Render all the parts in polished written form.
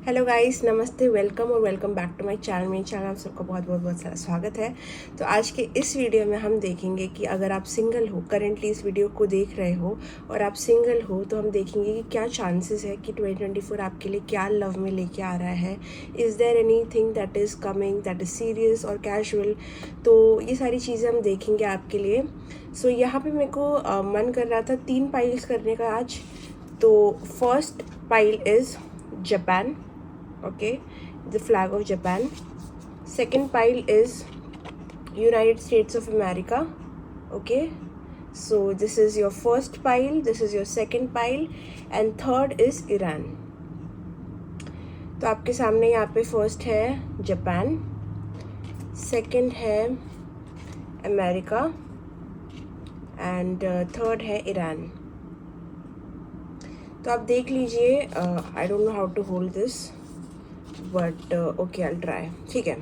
Hello guys, नमस्ते, welcome और welcome back to my channel. मेरे चैनल आप सबका बहुत बहुत बहुत सारा स्वागत है। तो आज के इस वीडियो में हम देखेंगे कि अगर आप सिंगल हो, करेंटली इस वीडियो को देख रहे हो और आप सिंगल हो, तो हम देखेंगे कि क्या चांसेस है कि 2024 आपके लिए क्या लव में लेके आ रहा है। Is there anything that is coming that is serious और कैजुअल। तो ये सारी चीज़ें हम देखेंगे आपके लिए। सो यहाँ पर मेरे को मन कर रहा था 3 पाइल्स करने का आज। तो first pile is Japan. Okay, the flag of Japan. Second pile is United States of America. Okay, so this is your first pile, this is your second pile, and third is Iran. तो आपके सामने यहाँ पे first है Japan, second है America and third है Iran. तो आप देख लीजिए, I don't know how to hold this but okay, I try. ठीक है,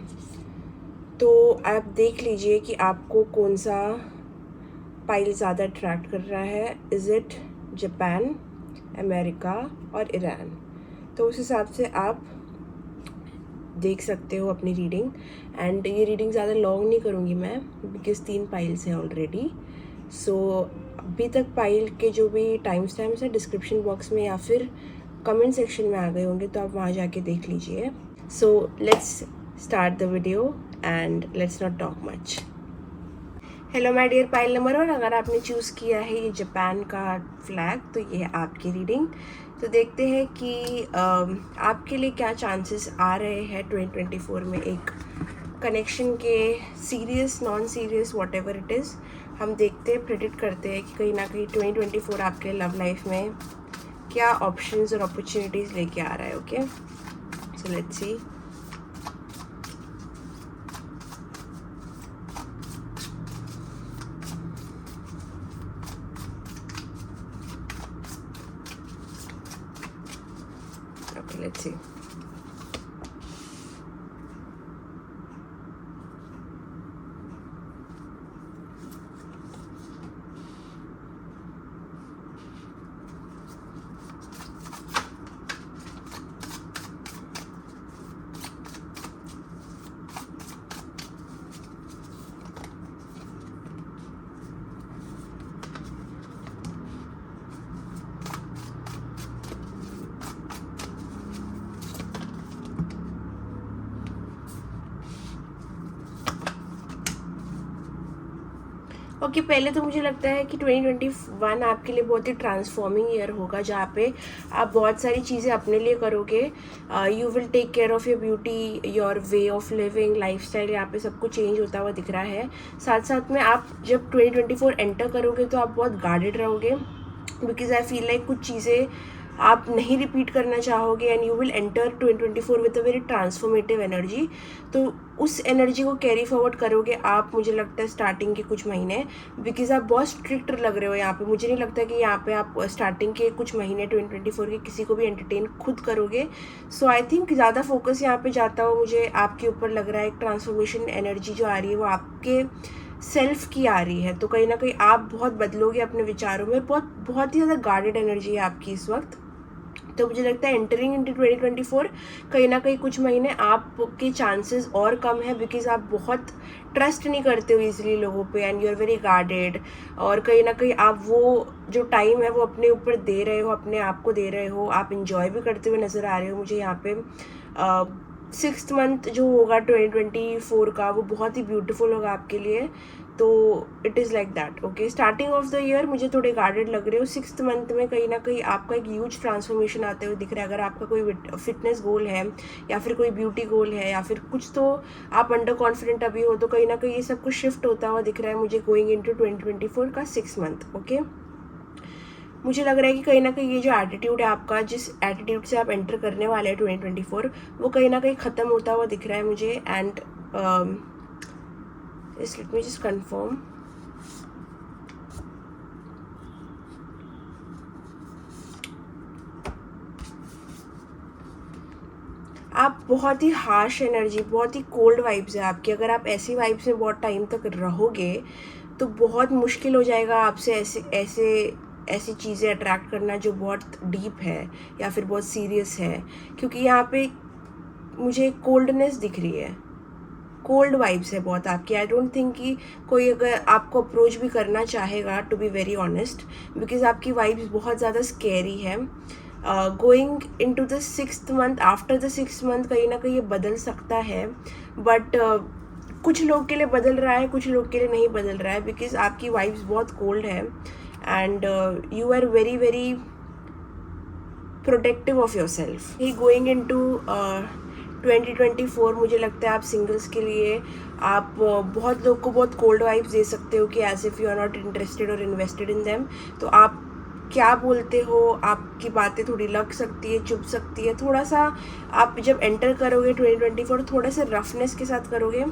तो आप देख लीजिए कि आपको कौन सा पाइल ज़्यादा अट्रैक्ट कर रहा है। इज़ इट जापान, अमेरिका और ईरान? तो उस हिसाब से आप देख सकते हो अपनी रीडिंग। एंड ये रीडिंग ज़्यादा लॉन्ग नहीं करूँगी मैं, बिकॉज 3 पाइल्स हैं ऑलरेडी। सो अभी तक पाइल के जो भी टाइम स्टैम्प्स हैं डिस्क्रिप्शन बॉक्स में या फिर कमेंट सेक्शन में आ गए होंगे, तो आप वहाँ जाके देख लीजिए। So let's start the video and let's not talk much. Hello my dear pile number 1, अगर आपने चूज़ किया है ये जापान का फ्लैग, तो ये है आपकी रीडिंग। तो देखते हैं कि आपके लिए क्या चांसेस आ रहे हैं 2024 में एक कनेक्शन के, serious, non serious, what ever it is. हम देखते हैं, प्रेडिक्ट करते हैं कि कहीं ना कहीं 2024 आपके लव लाइफ में क्या ऑप्शंस और अपॉर्चुनिटीज़ लेके आ रहा है। Okay, so let's see. Okay, let's C. Okay, पहले तो मुझे लगता है कि 2021 आपके लिए बहुत ही ट्रांसफॉर्मिंग ईयर होगा, जहाँ पे आप बहुत सारी चीज़ें अपने लिए करोगे। You will take care of your beauty, your way of living, lifestyle, यहाँ पे सब कुछ चेंज होता हुआ दिख रहा है। साथ साथ में आप जब 2024 एंटर करोगे तो आप बहुत गार्डेड रहोगे, बिकॉज आई फील लाइक कुछ चीज़ें आप नहीं रिपीट करना चाहोगे and you will enter 2024 with a very transformative energy. तो उस एनर्जी को कैरी फॉरवर्ड करोगे आप, मुझे लगता है स्टार्टिंग के कुछ महीने, बिकॉज आप बहुत स्ट्रिक्ट लग रहे हो यहाँ पे। मुझे नहीं लगता कि यहाँ पे आप स्टार्टिंग के कुछ महीने 2024 के किसी को भी एंटरटेन खुद करोगे। सो आई थिंक ज़्यादा फोकस यहाँ पे जाता हो मुझे आपके ऊपर लग रहा है। एक ट्रांसफॉर्मेशन एनर्जी जो आ रही है वो आपके सेल्फ की आ रही है। तो कहीं ना कहीं आप बहुत बदलोगे अपने विचारों में। बहुत ही ज़्यादा गार्डेड एनर्जी है आपकी इस वक्त। तो मुझे लगता है एंटरिंग इनटू 2024 कहीं ना कहीं कुछ महीने आपके चांसेस और कम है, बिकॉज आप बहुत ट्रस्ट नहीं करते हो इजीली लोगों पे and you are very guarded. और कहीं ना कहीं आप वो जो टाइम है वो अपने ऊपर दे रहे हो, अपने आप को दे रहे हो। आप इंजॉय भी करते हुए नज़र आ रहे हो मुझे यहाँ पे। 6th मंथ जो होगा 2024 का, वो बहुत ही ब्यूटीफुल होगा आपके लिए। तो it is like that. Okay, starting of the year मुझे थोड़े गार्डेड लग रहे हो। 6th मंथ में कहीं ना कहीं आपका एक ह्यूज ट्रांसफॉर्मेशन आते हुए दिख रहा है। अगर आपका कोई फिटनेस गोल है या फिर कोई ब्यूटी गोल है या फिर कुछ, तो आप अंडर कॉन्फिडेंट अभी हो, तो कहीं ना कहीं ये सब कुछ शिफ्ट होता हुआ दिख रहा है मुझे गोइंग इनटू 2024 का 6th मंथ। ओके, मुझे लग रहा है कि कहीं ना कहीं ये जो एटीट्यूड है आपका, जिस एटीट्यूड से आप एंटर करने वाले हैं 2024, वो कहीं ना कहीं ख़त्म होता हुआ दिख रहा है मुझे। And let me just confirm. आप बहुत ही हार्श एनर्जी, बहुत ही कोल्ड वाइब्स है आपकी। अगर आप ऐसी वाइब्स में बहुत टाइम तक रहोगे तो बहुत मुश्किल हो जाएगा आपसे ऐसे ऐसी चीज़ें अट्रैक्ट करना जो बहुत डीप है या फिर बहुत सीरियस है, क्योंकि यहाँ पे मुझे कोल्डनेस दिख रही है, कोल्ड वाइब्स है बहुत आपकी। आई डोंट थिंक कि कोई अगर आपको अप्रोच भी करना चाहेगा, to be very honest, because आपकी वाइब्स बहुत ज़्यादा स्केरी है। Going in to the 6th month, after the 6th month कहीं ना कहीं ये बदल सकता है, बट कुछ लोग के लिए बदल रहा है, कुछ लोग के लिए नहीं बदल रहा है, बिकॉज आपकी वाइब्स बहुत कोल्ड है and you are very very protective of yourself. ही गोइंग इन टू 2024 मुझे लगता है आप सिंगल्स के लिए आप बहुत लोग को बहुत कोल्ड वाइब्स दे सकते हो कि as if you are not interested और इन्वेस्टेड इन देम। तो आप क्या बोलते हो, आपकी बातें थोड़ी लग सकती है, चुभ सकती है, थोड़ा सा आप जब एंटर करोगे 2024 थोड़े से रफनेस के साथ करोगे।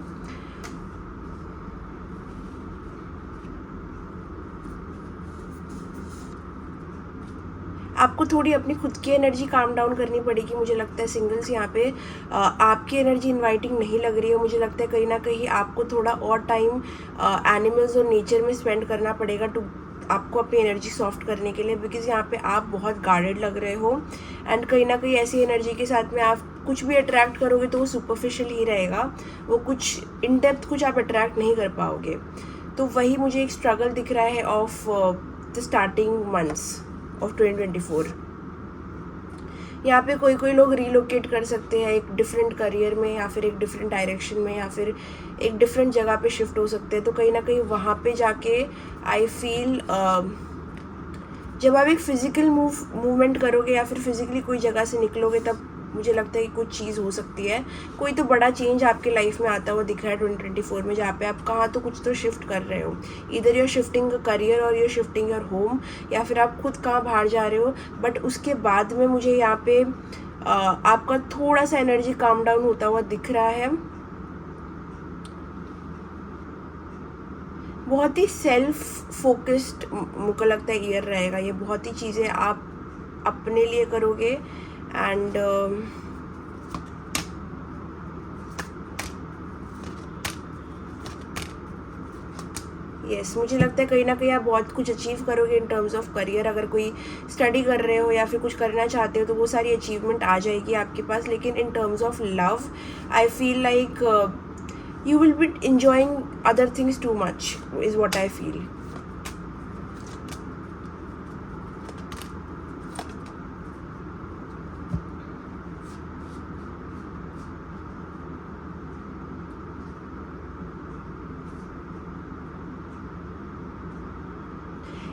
आपको थोड़ी अपनी खुद की एनर्जी काम डाउन करनी पड़ेगी। मुझे लगता है सिंगल्स यहाँ पे आपकी एनर्जी इनवाइटिंग नहीं लग रही है। मुझे लगता है कहीं ना कहीं आपको थोड़ा और टाइम एनिमल्स और नेचर में स्पेंड करना पड़ेगा टू आपको अपनी एनर्जी सॉफ्ट करने के लिए, बिकॉज यहाँ पे आप बहुत गार्डेड लग रहे हो एंड कहीं ना कहीं ऐसी एनर्जी के साथ में आप कुछ भी अट्रैक्ट करोगे तो वो सुपरफिशियल ही रहेगा, वो कुछ इन डेप्थ कुछ आप अट्रैक्ट नहीं कर पाओगे। तो वही मुझे एक स्ट्रगल दिख रहा है of the starting months of 2024। यहाँ पे कोई कोई लोग रीलोकेट कर सकते हैं एक डिफरेंट करियर में या फिर एक डिफरेंट डायरेक्शन में या फिर एक डिफरेंट जगह पे शिफ्ट हो सकते हैं। तो कहीं ना कहीं वहाँ पे जाके आई फील जब आप एक फिजिकल मूवमेंट करोगे या फिर फिजिकली कोई जगह से निकलोगे तब मुझे लगता है कि कुछ चीज़ हो सकती है, कोई तो बड़ा चेंज आपके लाइफ में आता हुआ दिख रहा है 2024 में, जहाँ पे आप कहाँ तो कुछ तो शिफ्ट कर रहे हो। इधर यूर शिफ्टिंग करियर और यूर शिफ्टिंग योर होम, या फिर आप खुद कहाँ बाहर जा रहे हो। बट उसके बाद में मुझे यहाँ पे आपका थोड़ा सा एनर्जी काम डाउन होता हुआ दिख रहा है। बहुत ही सेल्फ फोकस्ड मुझको लगता है ईयर रहेगा ये। बहुत ही चीज़ें आप अपने लिए करोगे एंड यस मुझे लगता है कहीं ना कहीं आप बहुत कुछ अचीव करोगे इन टर्म्स ऑफ करियर। अगर कोई स्टडी कर रहे हो या फिर कुछ करना चाहते हो तो वो सारी अचीवमेंट आ जाएगी आपके पास। लेकिन इन terms of love I feel like you will be enjoying other things too much is what I feel.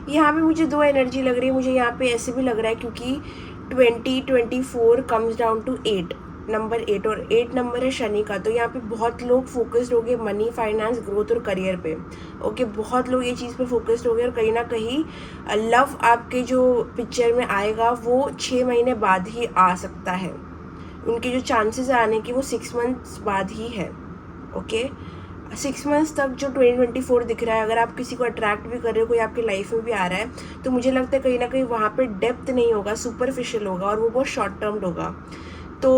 यहाँ पे मुझे दो एनर्जी लग रही है। मुझे यहाँ पे ऐसे भी लग रहा है क्योंकि 2024 कम्स डाउन टू 8 नंबर 8 और 8 नंबर है शनि का। तो यहाँ पे बहुत लोग फोकस्ड हो गए मनी, फाइनेंस, ग्रोथ और करियर पे। ओके बहुत लोग ये चीज़ पे फोकस्ड हो गए और कहीं ना कहीं लव आपके जो पिक्चर में आएगा वो 6 महीने बाद ही आ सकता है। उनके जो चांसेस आने की वो 6 मंथ्स बाद ही है। ओके 6 मंथ्स तक जो 2024 दिख रहा है, अगर आप किसी को अट्रैक्ट भी कर रहे हो, कोई आपकी लाइफ में भी आ रहा है, तो मुझे लगता है कहीं ना कहीं वहाँ पे डेप्थ नहीं होगा, सुपरफिशियल होगा और वो बहुत शॉर्ट टर्म्ड होगा। तो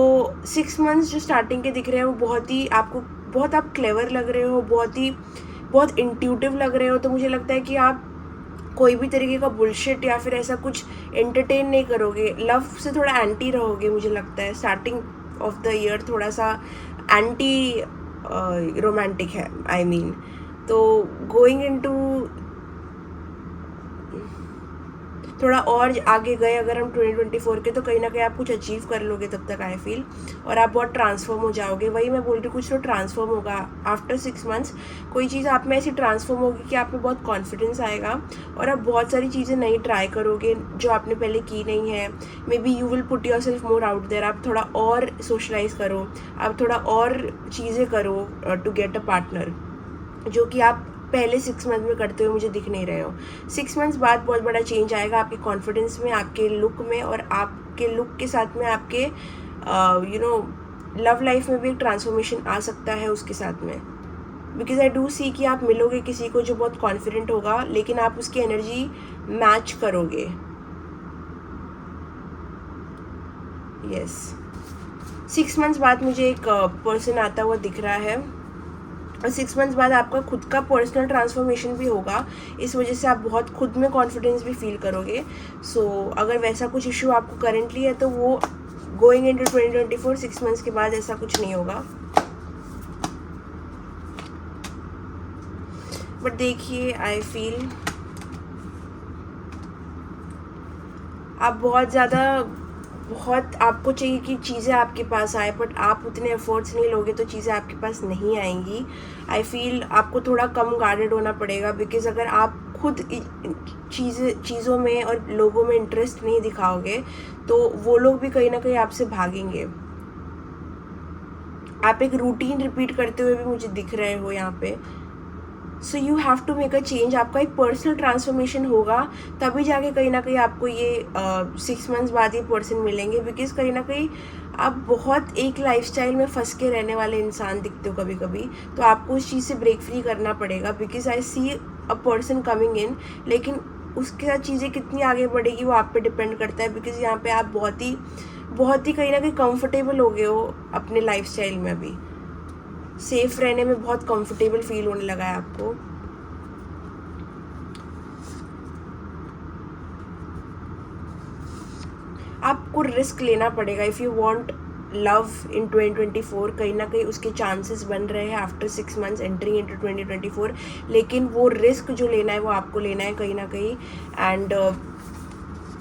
6 मंथ्स जो स्टार्टिंग के दिख रहे हैं वो बहुत ही आपको बहुत आप क्लेवर लग रहे हो, बहुत इंट्यूटिव लग रहे हो। तो मुझे लगता है कि आप कोई भी तरीके का बुलशिट या फिर ऐसा कुछ एंटरटेन नहीं करोगे। लव से थोड़ा एंटी रहोगे। मुझे लगता है स्टार्टिंग ऑफ द ईयर थोड़ा सा एंटी रोमांटिक है आई मीन। तो गोइंग इनटू थोड़ा और आगे गए अगर हम 2024 के, तो कहीं ना कहीं आप कुछ अचीव कर लोगे तब तक आई फील, और आप बहुत ट्रांसफॉर्म हो जाओगे। वही मैं बोल रही हूँ, कुछ तो ट्रांसफॉर्म होगा आफ्टर 6 मंथ्स। कोई चीज़ आप में ऐसी ट्रांसफॉर्म होगी कि आप में बहुत कॉन्फिडेंस आएगा और आप बहुत सारी चीज़ें नई ट्राई करोगे जो आपने पहले की नहीं है। Maybe you will put yourself more out there. आप थोड़ा और सोशलाइज करो, आप थोड़ा और चीज़ें करो टू गेट अ पार्टनर, जो कि आप पहले 6 मंथ में करते हुए मुझे दिख नहीं रहे हो। 6 मंथ्स बाद बहुत बड़ा चेंज आएगा आपके कॉन्फिडेंस में, आपके लुक में, और आपके लुक के साथ में आपके लव लाइफ में भी एक ट्रांसफॉर्मेशन आ सकता है उसके साथ में। बिकॉज आई डू सी कि आप मिलोगे किसी को जो बहुत कॉन्फिडेंट होगा, लेकिन आप उसकी एनर्जी मैच करोगे। यस 6 मंथ्स बाद मुझे एक पर्सन आता हुआ दिख रहा है और 6 मंथ्स बाद आपका खुद का पर्सनल ट्रांसफॉर्मेशन भी होगा, इस वजह से आप बहुत खुद में कॉन्फिडेंस भी फील करोगे। सो अगर वैसा कुछ इशू आपको करेंटली है तो वो गोइंग इनटू 2024 6 मंथ्स के बाद ऐसा कुछ नहीं होगा। बट देखिए, आई फील आप बहुत आपको चाहिए कि चीज़ें आपके पास आए, बट आप उतने एफर्ट्स नहीं लोगे तो चीज़ें आपके पास नहीं आएंगी। आई फील आपको थोड़ा कम गार्डेड होना पड़ेगा, बिकॉज अगर आप खुद चीज़ों में और लोगों में इंटरेस्ट नहीं दिखाओगे तो वो लोग भी कहीं ना कहीं आपसे भागेंगे। आप एक रूटीन रिपीट करते हुए भी मुझे दिख रहे हो यहाँ पे। So you have to make a change. आपका एक पर्सनल ट्रांसफॉर्मेशन होगा, तभी जाके कहीं ना कहीं आपको ये 6 मंथ्स बाद ये पर्सन मिलेंगे, बिकॉज कहीं ना कहीं आप बहुत एक लाइफस्टाइल में फंस के रहने वाले इंसान दिखते हो कभी कभी। तो आपको उस चीज़ से ब्रेक फ्री करना पड़ेगा, because I see a person coming in, लेकिन उसके साथ चीज़ें कितनी आगे बढ़ेगी वो आप पे डिपेंड करता है। बिकॉज यहाँ पे आप बहुत ही कहीं ना कहीं कंफर्टेबल हो गए हो अपने लाइफस्टाइल में, अभी सेफ रहने में बहुत कंफर्टेबल फील होने लगा है आपको। आपको रिस्क लेना पड़ेगा if you want love in 2024। कहीं ना कहीं उसके चांसेस बन रहे हैं आफ्टर 6 मंथ्स एंटरिंग इनटू 2024, लेकिन वो रिस्क जो लेना है वो आपको लेना है कहीं ना कहीं। And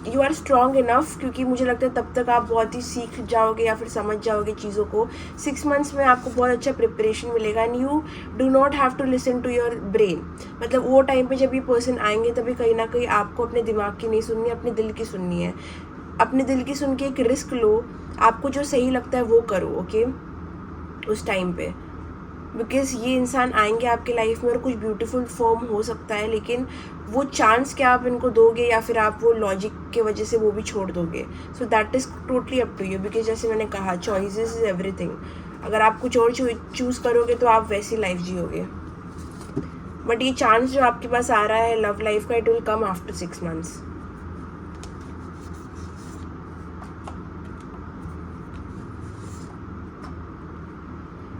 you are strong enough, क्योंकि मुझे लगता है तब तक आप बहुत ही सीख जाओगे या फिर समझ जाओगे चीज़ों को। 6 मंथ्स में आपको बहुत अच्छा प्रिपरेशन मिलेगा, and you do not have to listen to your brain. मतलब वो टाइम पे जब ये पर्सन आएंगे तभी कहीं ना कहीं आपको अपने दिमाग की नहीं सुननी, अपने दिल की सुननी है। अपने दिल की सुन के एक रिस्क लो, आपको जो सही लगता है वो करो, ओके उस टाइम पे। बिकॉज ये इंसान आएंगे आपके लाइफ में और कुछ ब्यूटीफुल फॉर्म हो सकता है, लेकिन वो चांस क्या आप इनको दोगे या फिर आप वो लॉजिक के वजह से वो भी छोड़ दोगे। So that is totally up to you, because जैसे मैंने कहा चॉइसेस इज एवरीथिंग। अगर आप कुछ और चूज़ करोगे तो आप वैसी लाइफ जियोगे। बट ये चांस जो आपके पास आ रहा है लव लाइफ का, it will come after 6 months.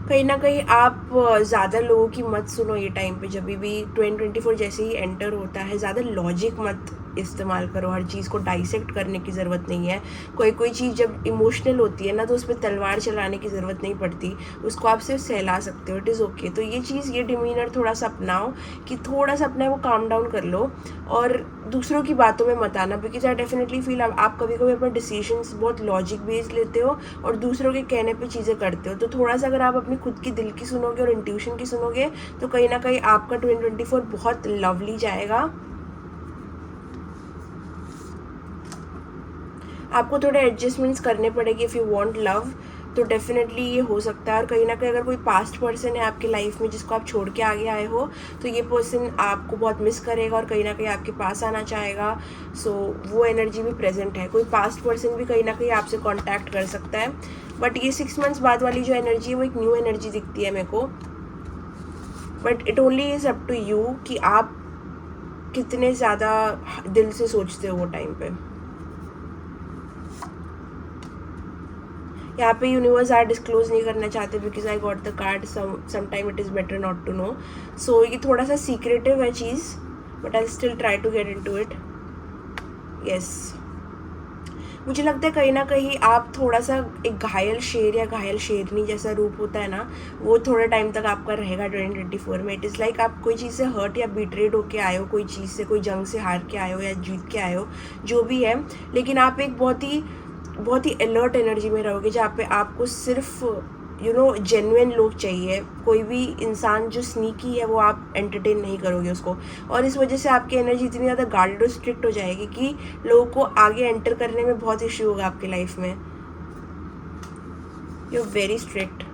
कहीं ना कहीं आप ज़्यादा लोगों की मत सुनो ये टाइम पे। जब भी 2024 जैसे ही एंटर होता है, ज़्यादा लॉजिक मत इस्तेमाल करो। हर चीज़ को डाइसेक्ट करने की ज़रूरत नहीं है। कोई चीज़ जब इमोशनल होती है ना तो उस पर तलवार चलाने की ज़रूरत नहीं पड़ती, उसको आप सिर्फ सहला सकते हो। It is okay. तो ये चीज़, ये डिमीनर थोड़ा सा अपनाओ कि थोड़ा सा अपने वो काम डाउन कर लो और दूसरों की बातों में मत आना। बिकॉज आई डेफिनेटली फील आप कभी कभी अपने डिसीजंस बहुत लॉजिक बेस्ड लेते हो और दूसरों के कहने पे चीज़ें करते हो। तो थोड़ा सा अगर आप अपनी खुद की दिल की सुनोगे और इंट्यूशन की सुनोगे तो कहीं ना कहीं आपका 2024 बहुत लवली जाएगा। आपको थोड़े एडजस्टमेंट्स करने पड़ेंगे इफ़ यू वांट लव, तो डेफिनेटली ये हो सकता है। और कहीं ना कहीं अगर कोई पास्ट पर्सन है आपकी लाइफ में जिसको आप छोड़ के आगे आए हो, तो ये पर्सन आपको बहुत मिस करेगा और कहीं ना कहीं आपके पास आना चाहेगा। सो वो एनर्जी भी प्रेजेंट है। कोई पास्ट पर्सन भी कहीं ना कहीं आपसे कांटेक्ट कर सकता है। बट ये 6 मंथ्स बाद वाली जो एनर्जी है वो एक न्यू एनर्जी दिखती है मेरे को। But it only is up to you कि आप कितने ज़्यादा दिल से सोचते हो वो टाइम पे। यहाँ पे यूनिवर्स आर डिस्क्लोज नहीं करना चाहते, because I got the card some time it is better not to know. So ये थोड़ा सा सीक्रेटिव है चीज़, but I still try to get into it. Yes, मुझे लगता है कहीं ना कहीं आप थोड़ा सा एक घायल शेर या घायल शेरनी जैसा रूप होता है ना, वो थोड़े टाइम तक आपका रहेगा 2024 में। इट इज़ लाइक आप कोई चीज़ से हर्ट या बीट्रेड होके आए हो, कोई चीज़ से, कोई जंग से हार के आए हो या जीत के आए हो, जो भी है। लेकिन आप एक बहुत ही अलर्ट एनर्जी में रहोगे, जहाँ पे आपको सिर्फ जेन्युइन लोग चाहिए। कोई भी इंसान जो स्नीकी है वो आप एंटरटेन नहीं करोगे उसको, और इस वजह से आपकी एनर्जी इतनी ज़्यादा गार्डेड और स्ट्रिक्ट हो जाएगी कि लोगों को आगे एंटर करने में बहुत इश्यू होगा आपकी लाइफ में। You are very strict.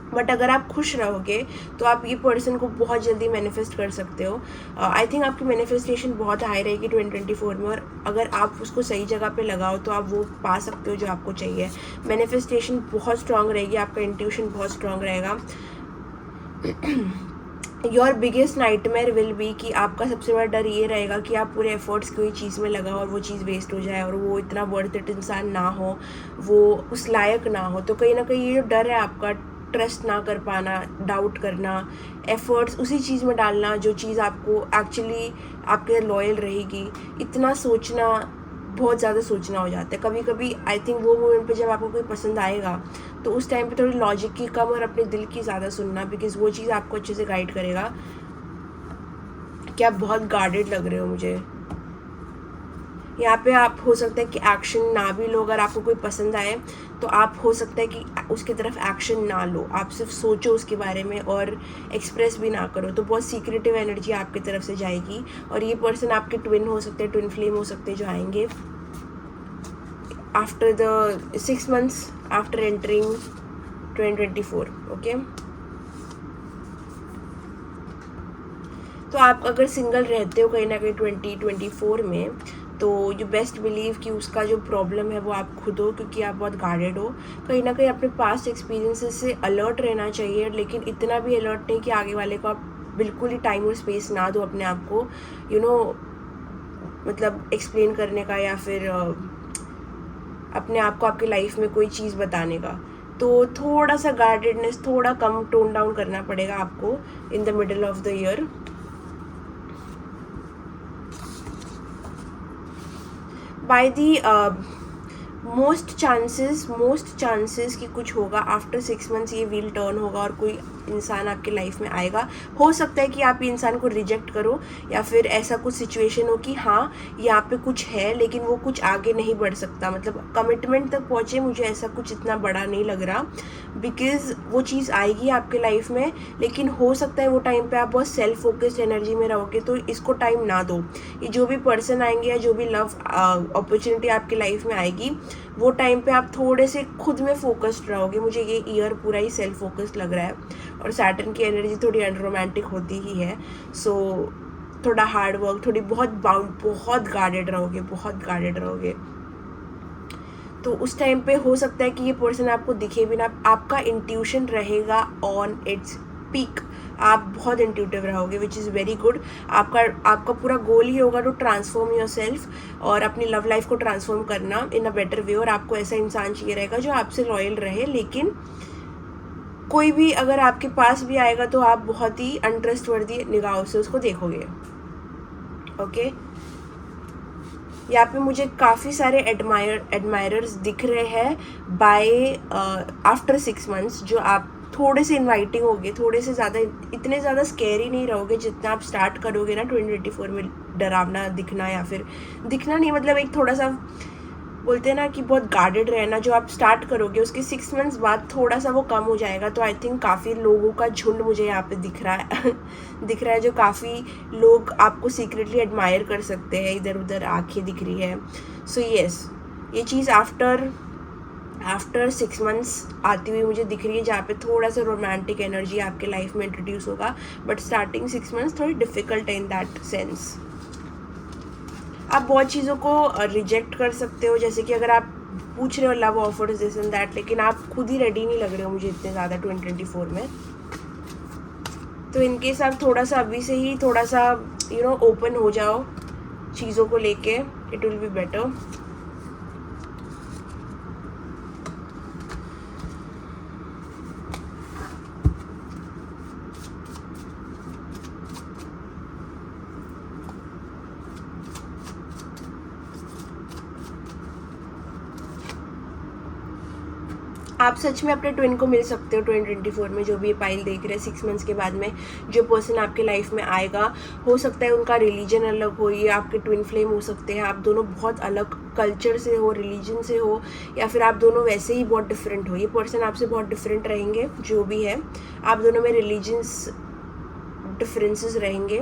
But अगर आप खुश रहोगे तो आप ये पर्सन को बहुत जल्दी मैनिफेस्ट कर सकते हो। आई थिंक आपकी मैनिफेस्टेशन बहुत हाई रहेगी 2024 में, और अगर आप उसको सही जगह पे लगाओ तो आप वो पा सकते हो जो आपको चाहिए। मैनिफेस्टेशन बहुत स्ट्रांग रहेगी, आपका इंट्यूशन बहुत स्ट्रांग रहेगा। Your biggest nightmare will be कि आपका सबसे बड़ा डर ये रहेगा कि आप पूरे एफर्ट्स कोई चीज़ में लगाओ और वो चीज़ वेस्ट हो जाए और वो इतना वर्थ इट इंसान ना हो, वो उस लायक ना हो। तो कहीं ना कहीं ये जो डर है आपका ट्रस्ट ना कर पाना, डाउट करना, एफर्ट्स उसी चीज़ में डालना जो चीज़ आपको एक्चुअली आपके लॉयल रहेगी, इतना सोचना, बहुत ज़्यादा सोचना हो जाता है कभी कभी। आई थिंक वो मोमेंट पे जब आपको कोई पसंद आएगा तो उस टाइम पे थोड़ी लॉजिक की कम और अपने दिल की ज़्यादा सुनना, बिकॉज़ वो चीज़ आपको अच्छे से गाइड करेगा कि आप बहुत गार्डेड लग रहे हो मुझे। यहाँ पे आप हो सकता है कि एक्शन ना भी लो, अगर आपको कोई पसंद आए तो आप हो सकता है कि उसकी तरफ एक्शन ना लो, आप सिर्फ सोचो उसके बारे में और एक्सप्रेस भी ना करो, तो बहुत सीक्रेटिव एनर्जी आपकी तरफ से जाएगी। और ये पर्सन आपके ट्विन हो सकते हैं, ट्विन फ्लेम हो सकते हैं जो आएंगे after the 6 months after entering 2024। Okay, तो आप अगर सिंगल रहते हो कहीं ना कहीं 2024 में, तो यू बेस्ट बिलीव कि उसका जो प्रॉब्लम है वो आप खुद हो, क्योंकि आप बहुत गार्डेड हो। कहीं ना कहीं अपने पास्ट एक्सपीरियंसेस से अलर्ट रहना चाहिए, लेकिन इतना भी अलर्ट नहीं कि आगे वाले को आप बिल्कुल ही टाइम और स्पेस ना दो अपने आप को मतलब एक्सप्लेन करने का, या फिर अपने आप को आपकी लाइफ में कोई चीज़ बताने का। तो थोड़ा सा गार्डेडनेस थोड़ा कम टोन डाउन करना पड़ेगा आपको इन the middle of the year. By the most chances कि कुछ होगा आफ्टर 6 months, ये व्हील टर्न होगा और कोई इंसान आपके लाइफ में आएगा। हो सकता है कि आप ये इंसान को रिजेक्ट करो, या फिर ऐसा कुछ सिचुएशन हो कि हाँ यहाँ पे कुछ है लेकिन वो कुछ आगे नहीं बढ़ सकता, मतलब कमिटमेंट तक पहुँचे, मुझे ऐसा कुछ इतना बड़ा नहीं लग रहा, बिकॉज वो चीज़ आएगी आपके लाइफ में, लेकिन हो सकता है वो टाइम पे आप बहुत सेल्फ फोकस्ड एनर्जी में रहोगे, तो इसको टाइम ना दो। ये जो भी पर्सन आएंगे या जो भी लव अपॉर्चुनिटी आपकी लाइफ में आएगी, वो टाइम पे आप थोड़े से खुद में फोकस्ड रहोगे। मुझे ये ईयर पूरा ही सेल्फ फोकस्ड लग रहा है, और सैटर्न की एनर्जी थोड़ी अनरोमांटिक होती ही है, सो थोड़ा हार्ड वर्क, थोड़ी बहुत गार्डेड रहोगे। तो उस टाइम पे हो सकता है कि ये पर्सन आपको दिखे भी ना, आपका इंट्यूशन रहेगा ऑन इट्स पीक, आप बहुत इंट्यूटिव रहोगे, विच इज़ वेरी गुड। आपका पूरा गोल ही होगा टू ट्रांसफॉर्म योर सेल्फ और अपनी लव लाइफ को ट्रांसफॉर्म करना इन अ बेटर वे। और आपको ऐसा इंसान चाहिए रहेगा जो आपसे लॉयल रहे, लेकिन कोई भी अगर आपके पास भी आएगा तो आप बहुत ही अनट्रस्टवर्दी निगाहों से उसको देखोगे। ओके, यहाँ पे मुझे काफ़ी सारे एडमायरर्स दिख रहे हैं बाय आफ्टर 6 months, जो आप थोड़े से इनवाइटिंग होगे, थोड़े से ज़्यादा, इतने ज़्यादा स्कैरी नहीं रहोगे जितना आप स्टार्ट करोगे ना 2024 में डरावना दिखना, या फिर दिखना नहीं, मतलब एक थोड़ा सा बोलते हैं ना कि बहुत गार्डेड रहना, जो आप स्टार्ट करोगे उसके 6 months बाद थोड़ा सा वो कम हो जाएगा। तो आई थिंक काफ़ी लोगों का झुंड मुझे यहाँ पे दिख रहा है जो काफ़ी लोग आपको सीक्रेटली एडमायर कर सकते हैं, इधर उधर आंखें दिख रही है। सो येस, ये चीज़ आफ्टर 6 months आती हुई मुझे दिख रही है, जहाँ पे थोड़ा सा रोमांटिक एनर्जी आपके लाइफ में इंट्रोड्यूस होगा, बट स्टार्टिंग 6 months थोड़ी डिफिकल्ट है इन दैट सेंस। आप बहुत चीज़ों को रिजेक्ट कर सकते हो, जैसे कि अगर आप पूछ रहे हो love offers this and that, लेकिन आप खुद ही रेडी नहीं लग रहे हो मुझे इतने ज़्यादा 2024 में, तो इनकेस आप थोड़ा सा अभी से ही थोड़ा सा ओपन हो जाओ चीज़ों को लेके, इट विल बी बेटर। आप सच में अपने ट्विन को मिल सकते हो 2024 में, जो भी ये पाइल देख रहे हैं 6 months के बाद में जो पर्सन आपके लाइफ में आएगा। हो सकता है उनका रिलीजन अलग हो, ये आपके ट्विन फ्लेम हो सकते हैं, आप दोनों बहुत अलग कल्चर से हो, रिलीजन से हो, या फिर आप दोनों वैसे ही बहुत डिफरेंट हो। ये पर्सन आपसे बहुत डिफरेंट रहेंगे, जो भी है, आप दोनों में रिलीजन्स डिफरेंसेस रहेंगे।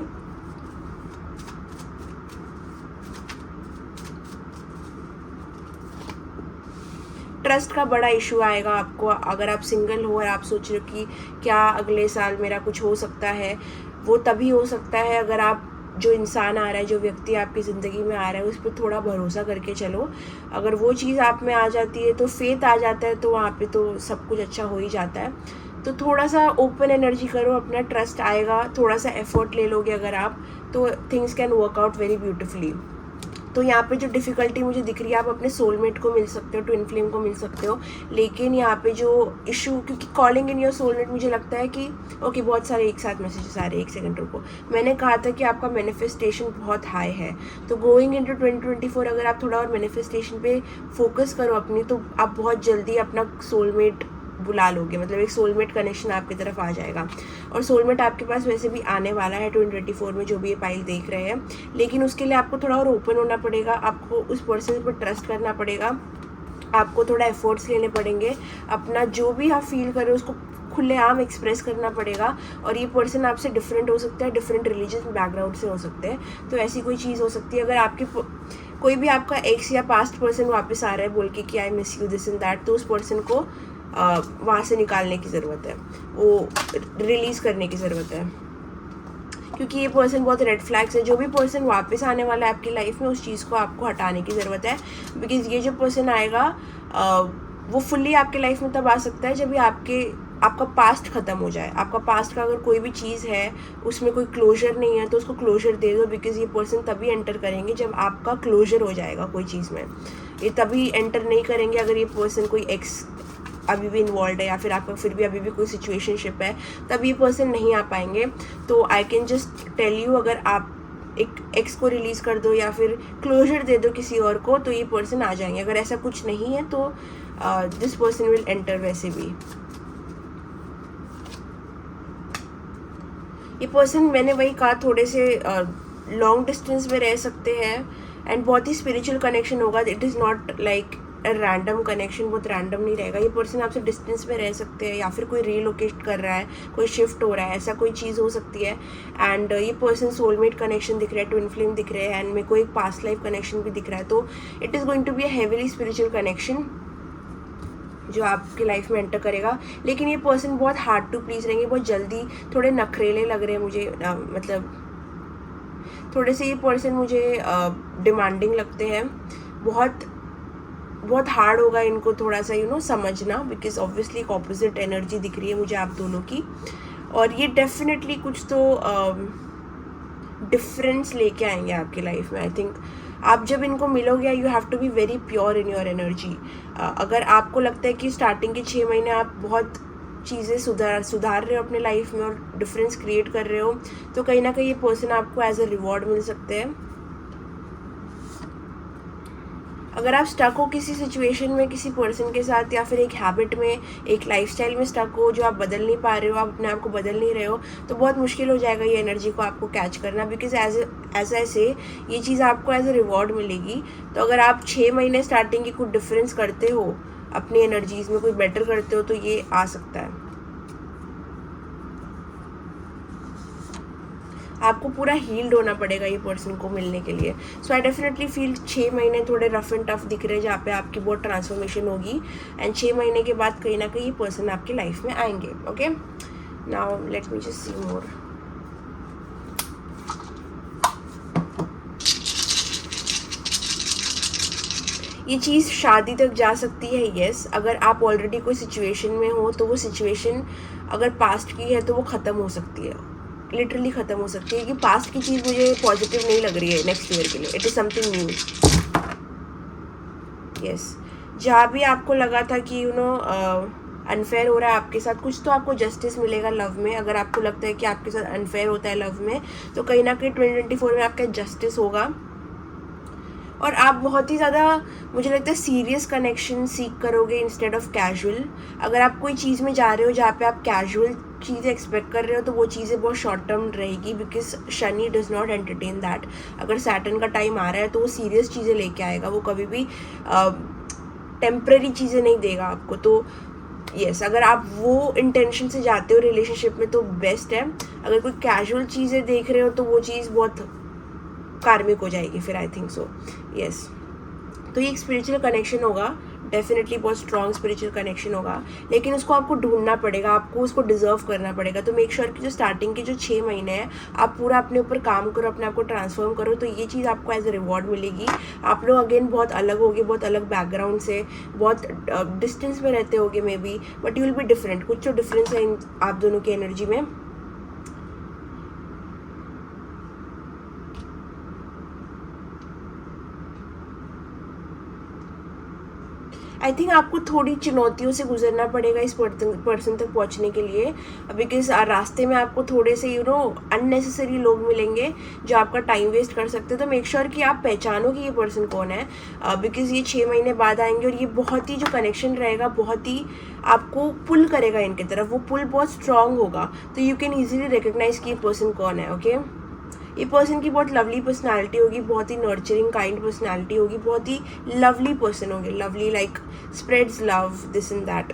ट्रस्ट का बड़ा इशू आएगा आपको, अगर आप सिंगल हो और आप सोच रहे हो कि क्या अगले साल मेरा कुछ हो सकता है, वो तभी हो सकता है अगर आप जो इंसान आ रहा है, जो व्यक्ति आपकी ज़िंदगी में आ रहा है, उस पर थोड़ा भरोसा करके चलो। अगर वो चीज़ आप में आ जाती है तो फेथ आ जाता है, तो वहाँ पे तो सब कुछ अच्छा हो ही जाता है। तो थोड़ा सा ओपन एनर्जी करो, अपना ट्रस्ट आएगा, थोड़ा सा एफर्ट ले लोगे अगर आप, तो things can work out very beautifully. तो यहाँ पे जो डिफ़िकल्टी मुझे दिख रही है, आप अपने सोलमेट को मिल सकते हो, ट्विन फ्लेम को मिल सकते हो, लेकिन यहाँ पे जो इशू, क्योंकि कॉलिंग इन योर सोलमेट मुझे लगता है कि ओके बहुत सारे एक साथ मैसेजेस आ रहे हैं, 1 सेकंड रुको। मैंने कहा था कि आपका मैनिफेस्टेशन बहुत हाई है, तो गोइंग इनटू 2024 अगर आप थोड़ा और मैनिफेस्टेशन पे फोकस करो अपनी, तो आप बहुत जल्दी अपना सोलमेट बुला लोगे, मतलब एक सोलमेट कनेक्शन आपकी तरफ आ जाएगा। और सोलमेट आपके पास वैसे भी आने वाला है 2024 में, जो भी ये पाइल देख रहे हैं, लेकिन उसके लिए आपको थोड़ा और ओपन होना पड़ेगा, आपको उस पर्सन पर ट्रस्ट करना पड़ेगा, आपको थोड़ा एफर्ट्स लेने पड़ेंगे, अपना जो भी आप फील कर रहे हो उसको खुलेआम एक्सप्रेस करना पड़ेगा। और ये पर्सन आपसे डिफरेंट हो सकता है, डिफरेंट रिलीजियस बैकग्राउंड से हो सकते हैं, तो ऐसी कोई चीज़ हो सकती है। अगर आपके कोई भी आपका एक्स या पास्ट पर्सन वापस आ रहा है बोल के कि I miss you this and that, तो उस पर्सन को वहाँ से निकालने की ज़रूरत है, वो रिलीज़ करने की ज़रूरत है, क्योंकि ये पर्सन बहुत रेड फ्लैग्स है। जो भी पर्सन वापस आने वाला है आपकी लाइफ में, उस चीज़ को आपको हटाने की ज़रूरत है, बिकॉज ये जो पर्सन आएगा वो फुल्ली आपके लाइफ में तब आ सकता है जब भी आपका पास्ट ख़त्म हो जाए। आपका पास्ट का अगर कोई भी चीज़ है उसमें कोई क्लोजर नहीं है तो उसको क्लोजर दे दो, बिकॉज ये पर्सन तभी एंटर करेंगे जब आपका क्लोजर हो जाएगा कोई चीज़ में। ये तभी एंटर नहीं करेंगे अगर ये पर्सन कोई एक्स अभी भी इन्वॉल्व है, या फिर आपका फिर भी अभी भी कोई सिचुएशनशिप है, तब ये पर्सन नहीं आ पाएंगे। तो I can just tell you, अगर आप एक एक्स को रिलीज़ कर दो या फिर क्लोजर दे दो किसी और को, तो ये पर्सन आ जाएंगे। अगर ऐसा कुछ नहीं है तो दिस पर्सन विल एंटर। वैसे भी ये पर्सन, मैंने वही कहा, थोड़े से लॉन्ग डिस्टेंस में रह सकते हैं, एंड बहुत ही स्पिरिचुअल कनेक्शन होगा। It is not like random connection, बहुत रैंडम नहीं रहेगा। ये पर्सन आपसे डिस्टेंस में रह सकते हैं, या फिर कोई रीलोकेट कर रहा है, कोई शिफ्ट हो रहा है, ऐसा कोई चीज़ हो सकती है। एंड ये पर्सन सोलमेट कनेक्शन दिख रहा है, ट्विन फ्लेम दिख रहे हैं, एंड मेरे को एक पास्ट लाइफ कनेक्शन भी दिख रहा है। तो it is going to be a heavily spiritual connection जो आपकी लाइफ में एंटर करेगा। लेकिन ये पर्सन बहुत हार्ड टू प्लीज़ रहेंगे, बहुत जल्दी, थोड़े नखरेले लग रहे हैं मुझे, मतलब थोड़े से ये पर्सन मुझे डिमांडिंग लगते हैं। बहुत हार्ड होगा इनको थोड़ा सा समझना, बिकॉज ऑब्वियसली एक ऑपोजिट एनर्जी दिख रही है मुझे आप दोनों की। और ये डेफिनेटली कुछ तो डिफरेंस लेके आएंगे आपकी लाइफ में। आई थिंक आप जब इनको मिलोगे, you have to be very pure in your energy. अगर आपको लगता है कि स्टार्टिंग के 6 महीने आप बहुत चीज़ें सुधार रहे हो अपने लाइफ में और डिफरेंस क्रिएट कर रहे हो, तो कहीं ना कहीं ये पर्सन आपको एज अ रिवॉर्ड मिल सकते हैं। अगर आप स्टक हो किसी सिचुएशन में किसी पर्सन के साथ, या फिर एक हैबिट में, एक लाइफस्टाइल में स्टक हो जो आप बदल नहीं पा रहे हो, आप अपने आप को बदल नहीं रहे हो, तो बहुत मुश्किल हो जाएगा ये एनर्जी को आपको कैच करना, बिकॉज एज ऐसे ये चीज़ आपको एज अ रिवॉर्ड मिलेगी। तो अगर आप 6 महीने स्टार्टिंग की कुछ डिफरेंस करते हो अपनी एनर्जीज़ में, कुछ बेटर करते हो, तो ये आ सकता है। आपको पूरा हील्ड होना पड़ेगा ये पर्सन को मिलने के लिए। सो आई डेफिनेटली फील 6 महीने थोड़े रफ एंड टफ दिख रहे हैं, जहाँ पे आपकी बहुत ट्रांसफॉर्मेशन होगी, एंड 6 महीने के बाद कहीं ना कहीं ये पर्सन आपकी लाइफ में आएंगे। Okay, now let me just see more. ये चीज़ शादी तक जा सकती है, येस। अगर आप ऑलरेडी कोई सिचुएशन में हो तो वो सिचुएशन अगर पास्ट की है तो वो ख़त्म हो सकती है, लिटरली ख़त्म हो सकती है, कि पास्ट की चीज़ मुझे पॉजिटिव नहीं लग रही है नेक्स्ट ईयर के लिए। It is something new, yes. जहाँ भी आपको लगा था कि अनफेयर हो रहा है आपके साथ, कुछ तो आपको जस्टिस मिलेगा लव में। अगर आपको लगता है कि आपके साथ अनफेयर होता है लव में, तो कहीं ना कहीं 2024 में आपका जस्टिस होगा, और आप बहुत ही ज़्यादा, मुझे लगता है, सीरियस कनेक्शन सीख करोगे इंस्टेड ऑफ कैजुअल। अगर आप कोई चीज़ में जा रहे हो जहाँ पे आप कैजुअल चीज़ें एक्सपेक्ट कर रहे हो, तो वो चीज़ें बहुत शॉर्ट टर्म रहेगी, because Shani does not entertain that. अगर सैटर्न का टाइम आ रहा है तो वो सीरियस चीज़ें लेके आएगा, वो कभी भी टेम्पररी चीज़ें नहीं देगा आपको। तो यस, अगर आप वो इंटेंशन से जाते हो रिलेशनशिप में तो बेस्ट है। अगर कोई कैजुअल चीज़ें देख रहे हो तो वो चीज़ बहुत कार्मिक हो जाएगी फिर, आई थिंक सो, यस। तो ये एक स्पिरिचुअल कनेक्शन होगा, डेफिनेटली बहुत स्ट्रॉन्ग स्पिरिचुअल कनेक्शन होगा, लेकिन उसको आपको ढूंढना पड़ेगा, आपको उसको डिजर्व करना पड़ेगा। तो मेक श्योर कि जो स्टार्टिंग के जो 6 महीने हैं आप पूरा अपने ऊपर काम करो, अपने आप को ट्रांसफॉर्म करो, तो ये चीज़ आपको एज अ रिवॉर्ड मिलेगी। आप लोग अगेन बहुत अलग होगे, बहुत अलग बैकग्राउंड से, बहुत डिस्टेंस में रहते होगे may be, but you will be different. कुछ तो डिफरेंस है आप दोनों की एनर्जी में। आई थिंक आपको थोड़ी चुनौतियों से गुजरना पड़ेगा इस पर्सन तक पहुंचने के लिए, बिकॉज रास्ते में आपको थोड़े से अननेसेसरी लोग मिलेंगे जो आपका टाइम वेस्ट कर सकते हैं। तो मेक श्योर कि आप पहचानो कि ये पर्सन कौन है, बिकॉज ये 6 महीने बाद आएंगे और ये बहुत ही जो कनेक्शन रहेगा बहुत ही आपको पुल करेगा इनकी तरफ, वो पुल बहुत स्ट्रांग होगा, तो यू कैन ईजिली रिकग्नाइज कि ये पर्सन कौन है। ओके, ये पर्सन की बहुत लवली पर्सनालिटी होगी, बहुत ही नर्चरिंग काइंड पर्सनालिटी होगी, बहुत ही लवली पर्सन होंगे, lovely like spreads love this and that.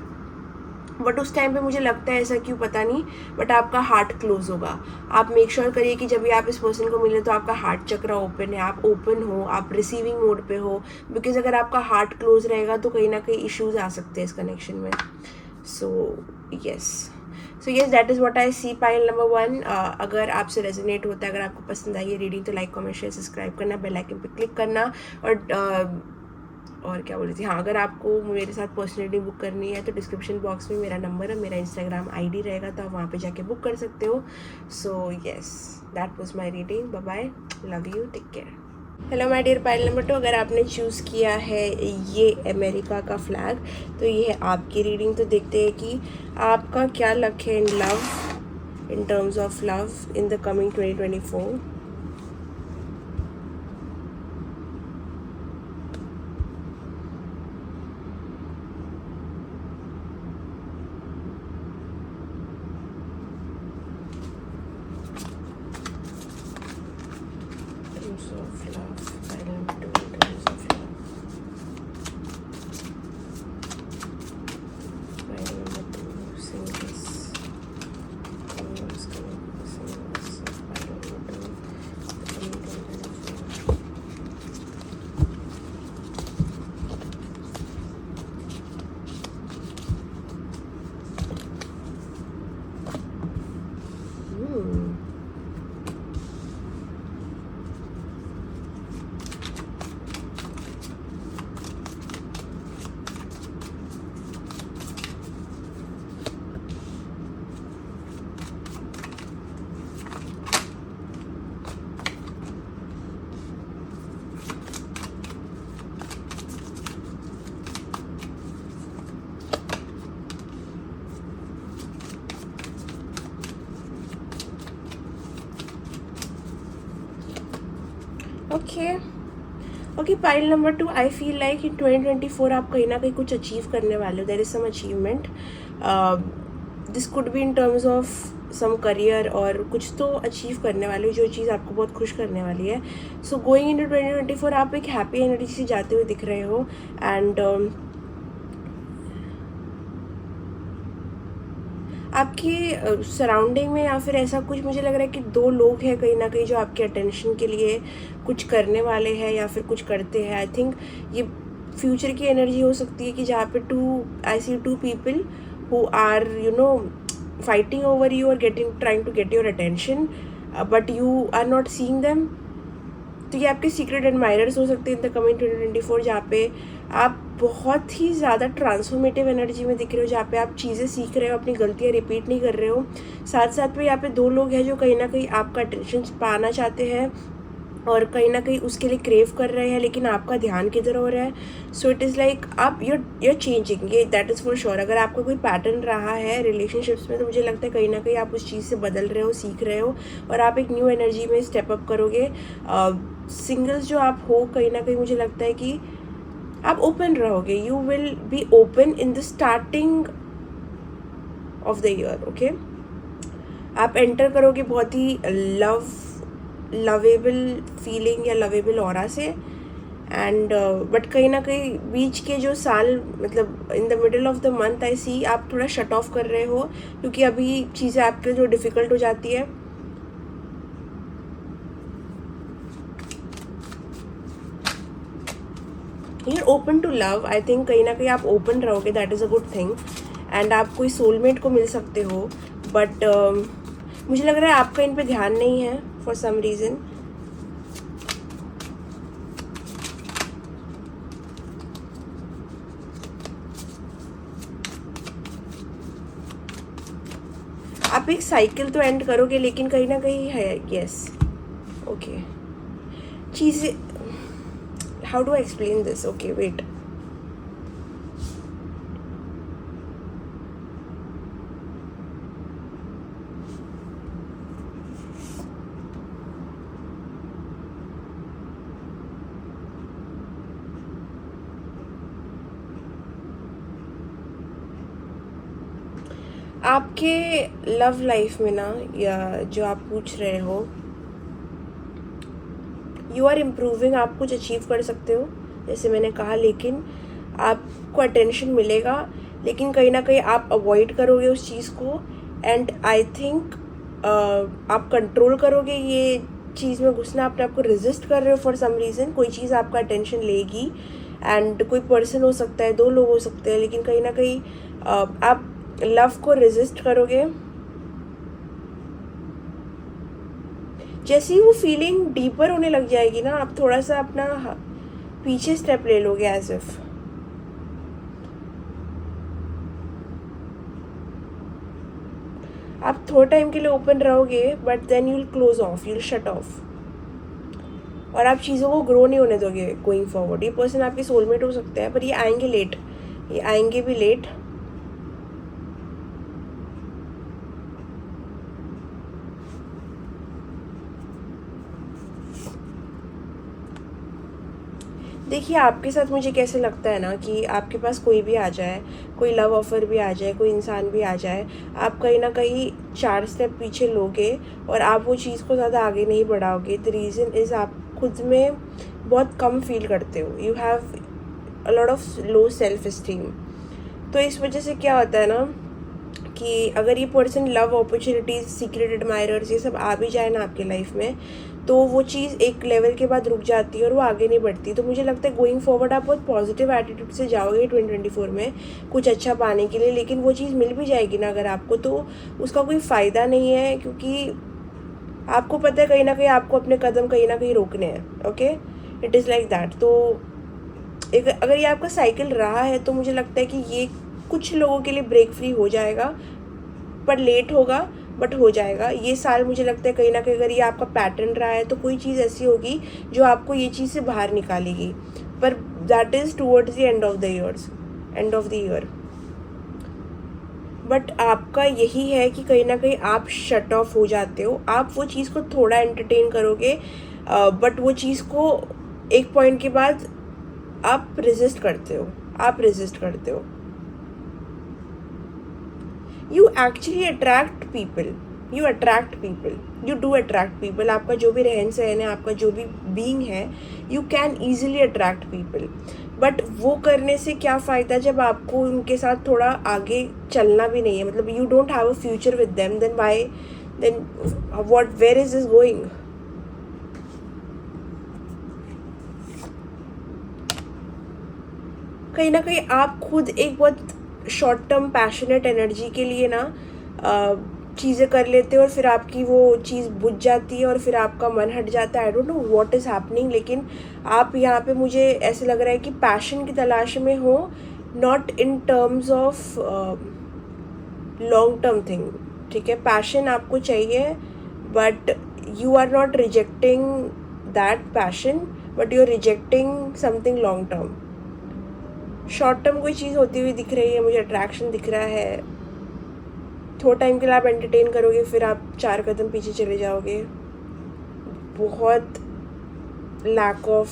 But उस टाइम पे मुझे लगता है ऐसा क्यों पता नहीं, बट आपका हार्ट क्लोज होगा। आप मेक श्योर करिए कि जब भी आप इस पर्सन को मिले तो आपका हार्ट चक्रा ओपन है, आप ओपन हो, आप रिसीविंग मोड पे हो, बिकॉज अगर आपका हार्ट क्लोज रहेगा तो कहीं ना कहीं इश्यूज आ सकते हैं इस कनेक्शन में। So yes that is what I see pile number 1। अगर आपसे रेजोनेट होता है, अगर आपको पसंद आई ये रीडिंग तो लाइक कमेंट शेयर सब्सक्राइब करना, बेल आइकन पे क्लिक करना, और क्या बोल रही थी, हाँ, अगर आपको मेरे साथ पर्सनली बुक करनी है तो डिस्क्रिप्शन बॉक्स में मेरा नंबर है, मेरा इंस्टाग्राम आईडी रहेगा, तो आप वहाँ पे जाके बुक कर सकते हो। So yes that was my reading, bye bye, love you, take care. Hello my dear pile number 2, अगर आपने चूज़ किया है ये अमेरिका का फ्लैग तो ये है आपकी रीडिंग। तो देखते हैं कि आपका क्या लक है in love, in terms of love in the coming 2024। Of love, I don't do in terms of love. I don't know to sing this. Someone's coming to sing this. I don't know to sing this. Okay pile number 2, I feel like in 2024 आप कहीं ना कहीं कुछ achieve करने वाले हो। There is some achievement, this could be in terms of some career, और कुछ तो अचीव करने वाले हो जो चीज़ आपको बहुत खुश करने वाली है। सो गोइंग इन टू 2024 आप एक हैप्पी एनर्जी से जाते हुए दिख रहे हो, एंड आपकी सराउंडिंग में या फिर ऐसा कुछ मुझे लग रहा है कि 2 लोग हैं कहीं ना कहीं जो आपके अटेंशन के लिए कुछ करने वाले हैं या फिर कुछ करते हैं। आई थिंक ये फ्यूचर की एनर्जी हो सकती है कि जहाँ पे I see 2 people who are fighting over you और trying to get your attention, but you are not seeing them. तो ये आपके सीक्रेट एडमायरर्स हो सकते हैं इन द कमिंग 2024, जहाँ पे आप बहुत ही ज़्यादा ट्रांसफॉर्मेटिव एनर्जी में दिख रहे हो, जहाँ पे आप चीज़ें सीख रहे हो, अपनी गलतियाँ रिपीट नहीं कर रहे हो। साथ साथ में यहाँ पे 2 लोग हैं जो कहीं ना कहीं आपका अटेंशन पाना चाहते हैं और कहीं ना कहीं उसके लिए क्रेव कर रहे हैं, लेकिन आपका ध्यान किधर हो रहा है। सो इट इज़ लाइक आप यूर चेंजिंग, ये दैट इज़ फॉर श्योर। अगर आपका कोई पैटर्न रहा है रिलेशनशिप्स में तो मुझे लगता है कहीं ना कहीं आप उस चीज़ से बदल रहे हो, सीख रहे हो, और आप एक न्यू एनर्जी में स्टेप अप करोगे। सिंगल्स जो आप हो कहीं ना कहीं मुझे लगता है कि आप ओपन रहोगे, you will be open in the starting of the year. Okay, आप एंटर करोगे बहुत ही लवेबल फीलिंग या लवेबल ऑरा से, एंड बट कहीं ना कहीं बीच के जो साल, मतलब in the middle of the month I see आप थोड़ा शट ऑफ कर रहे हो, क्योंकि अभी चीज़ें आपके जो डिफ़िकल्ट हो जाती है। You are open to love, I think कहीं ना कहीं आप ओपन रहोगे, that is a good thing, and आप कोई सोलमेट को मिल सकते हो। बट मुझे लग रहा है आपका इन पे ध्यान नहीं है फॉर सम रीज़न। आप एक साइकिल तो एंड करोगे, लेकिन कहीं ना कहीं है, यस, ओके, चीज़ें, how do I explain this, okay wait, आपके लव लाइफ में ना, या जो आप पूछ रहे हो, यू आर इम्प्रूविंग, आप कुछ अचीव कर सकते हो जैसे मैंने कहा, लेकिन आपको अटेंशन मिलेगा, लेकिन कहीं ना कहीं आप अवॉइड करोगे उस चीज़ को। एंड आई थिंक आप कंट्रोल करोगे ये चीज़ में घुसना, अपने आप को रेजिस्ट कर रहे हो फॉर सम रीज़न। कोई चीज़ आपका अटेंशन लेगी, एंड कोई पर्सन हो सकता है, 2 लोग हो सकते हैं, लेकिन कहीं ना कहीं आप लव को रेजिस्ट करोगे। जैसे ही वो फीलिंग डीपर होने लग जाएगी ना, आप थोड़ा सा अपना पीछे स्टेप ले लोगे, एज इफ आप थोड़ा टाइम के लिए ओपन रहोगे, but then you will close off, you will shut off, और आप चीज़ों को ग्रो नहीं होने दोगे गोइंग फॉरवर्ड। ये पर्सन आपके सोलमेट हो सकता है, पर ये आएंगे लेट, ये आएंगे भी लेट। देखिए आपके साथ मुझे कैसे लगता है ना, कि आपके पास कोई भी आ जाए, कोई लव ऑफर भी आ जाए, कोई इंसान भी आ जाए, आप कहीं ना कहीं 4 स्टेप पीछे लोगे और आप वो चीज़ को ज़्यादा आगे नहीं बढ़ाओगे। द रीज़न इज़ आप खुद में बहुत कम फील करते हो, you have a lot of low self esteem. तो इस वजह से क्या होता है ना, कि अगर ये person love opportunities, secret admirers, ये सब आ भी जाए ना आपके लाइफ में, तो वो चीज़ एक लेवल के बाद रुक जाती है और वो आगे नहीं बढ़ती। तो मुझे लगता है गोइंग फॉरवर्ड आप बहुत पॉजिटिव एटीट्यूड से जाओगे 2024 में कुछ अच्छा पाने के लिए, लेकिन वो चीज़ मिल भी जाएगी ना अगर आपको, तो उसका कोई फ़ायदा नहीं है, क्योंकि आपको पता है कहीं ना कहीं आपको अपने कदम कहीं ना कहीं रोकने हैं। Okay, it is like that. तो एक अगर ये आपका साइकिल रहा है, तो मुझे लगता है कि ये कुछ लोगों के लिए ब्रेक फ्री हो जाएगा, पर लेट होगा, बट हो जाएगा। ये साल मुझे लगता है कहीं ना कहीं अगर ये आपका पैटर्न रहा है, तो कोई चीज़ ऐसी होगी जो आपको ये चीज़ से बाहर निकालेगी, पर that is towards the end of the year. But आपका यही है कि कहीं ना कहीं आप शट ऑफ हो जाते हो, आप वो चीज़ को थोड़ा एंटरटेन करोगे, बट वो चीज़ को एक पॉइंट के बाद आप रेजिस्ट करते हो, you actually attract people, you do attract people. आपका जो भी रहन सहन है, आपका जो भी बीइंग है, you can easily attract people. But वो करने से क्या फ़ायदा जब आपको उनके साथ थोड़ा आगे चलना भी नहीं है, मतलब you don't have a future with them, then why, then what, where is this going? कहीं ना कहीं आप खुद एक बहुत शॉर्ट टर्म पैशनेट एनर्जी के लिए ना चीज़ें कर लेते हो, और फिर आपकी वो चीज़ बुझ जाती है और फिर आपका मन हट जाता है। आई don't know what is happening, लेकिन आप यहाँ पे मुझे ऐसे लग रहा है कि पैशन की तलाश में हो, not in terms of long term thing. ठीक है, पैशन आपको चाहिए, but you are not rejecting that passion, but you are rejecting something long term. Short term कोई चीज़ होती हुई दिख रही है, मुझे अट्रैक्शन दिख रहा है, थोड़ा टाइम के लिए आप एंटरटेन करोगे, फिर आप 4 कदम पीछे चले जाओगे। बहुत लैक ऑफ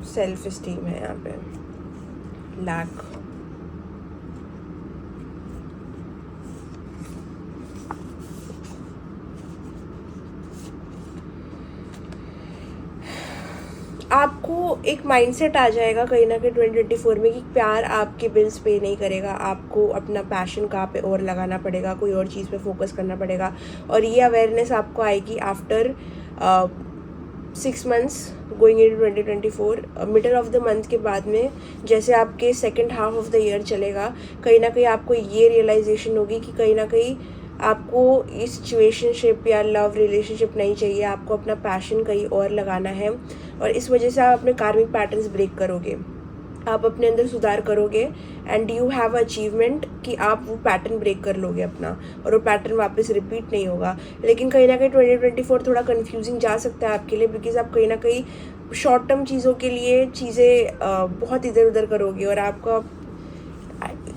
सेल्फ इस्टीम है यहाँ पे, लैक। आपको एक माइंडसेट आ जाएगा कहीं ना कहीं 2024 में, कि प्यार आपके बिल्स पे नहीं करेगा, आपको अपना पैशन कहाँ पे और लगाना पड़ेगा, कोई और चीज़ पे फोकस करना पड़ेगा। और ये अवेयरनेस आपको आएगी after 6 months going in 2024, middle of the month के बाद में, जैसे आपके second half of the year चलेगा, कहीं ना कहीं आपको ये रियलाइजेशन होगी कि कहीं ना कहीं आपको इस सिचुएशनशिप या लव रिलेशनशिप नहीं चाहिए, आपको अपना पैशन कहीं और लगाना है। और इस वजह से आप अपने कार्मिक पैटर्न्स ब्रेक करोगे, आप अपने अंदर सुधार करोगे, एंड यू हैव अचीवमेंट कि आप वो पैटर्न ब्रेक कर लोगे अपना, और वो पैटर्न वापस रिपीट नहीं होगा। लेकिन कहीं ना कहीं 2024 थोड़ा कन्फ्यूजिंग जा सकता है आपके लिए, बिकॉज आप कहीं ना कहीं शॉर्ट टर्म चीज़ों के लिए चीज़ें बहुत इधर उधर करोगे, और आपका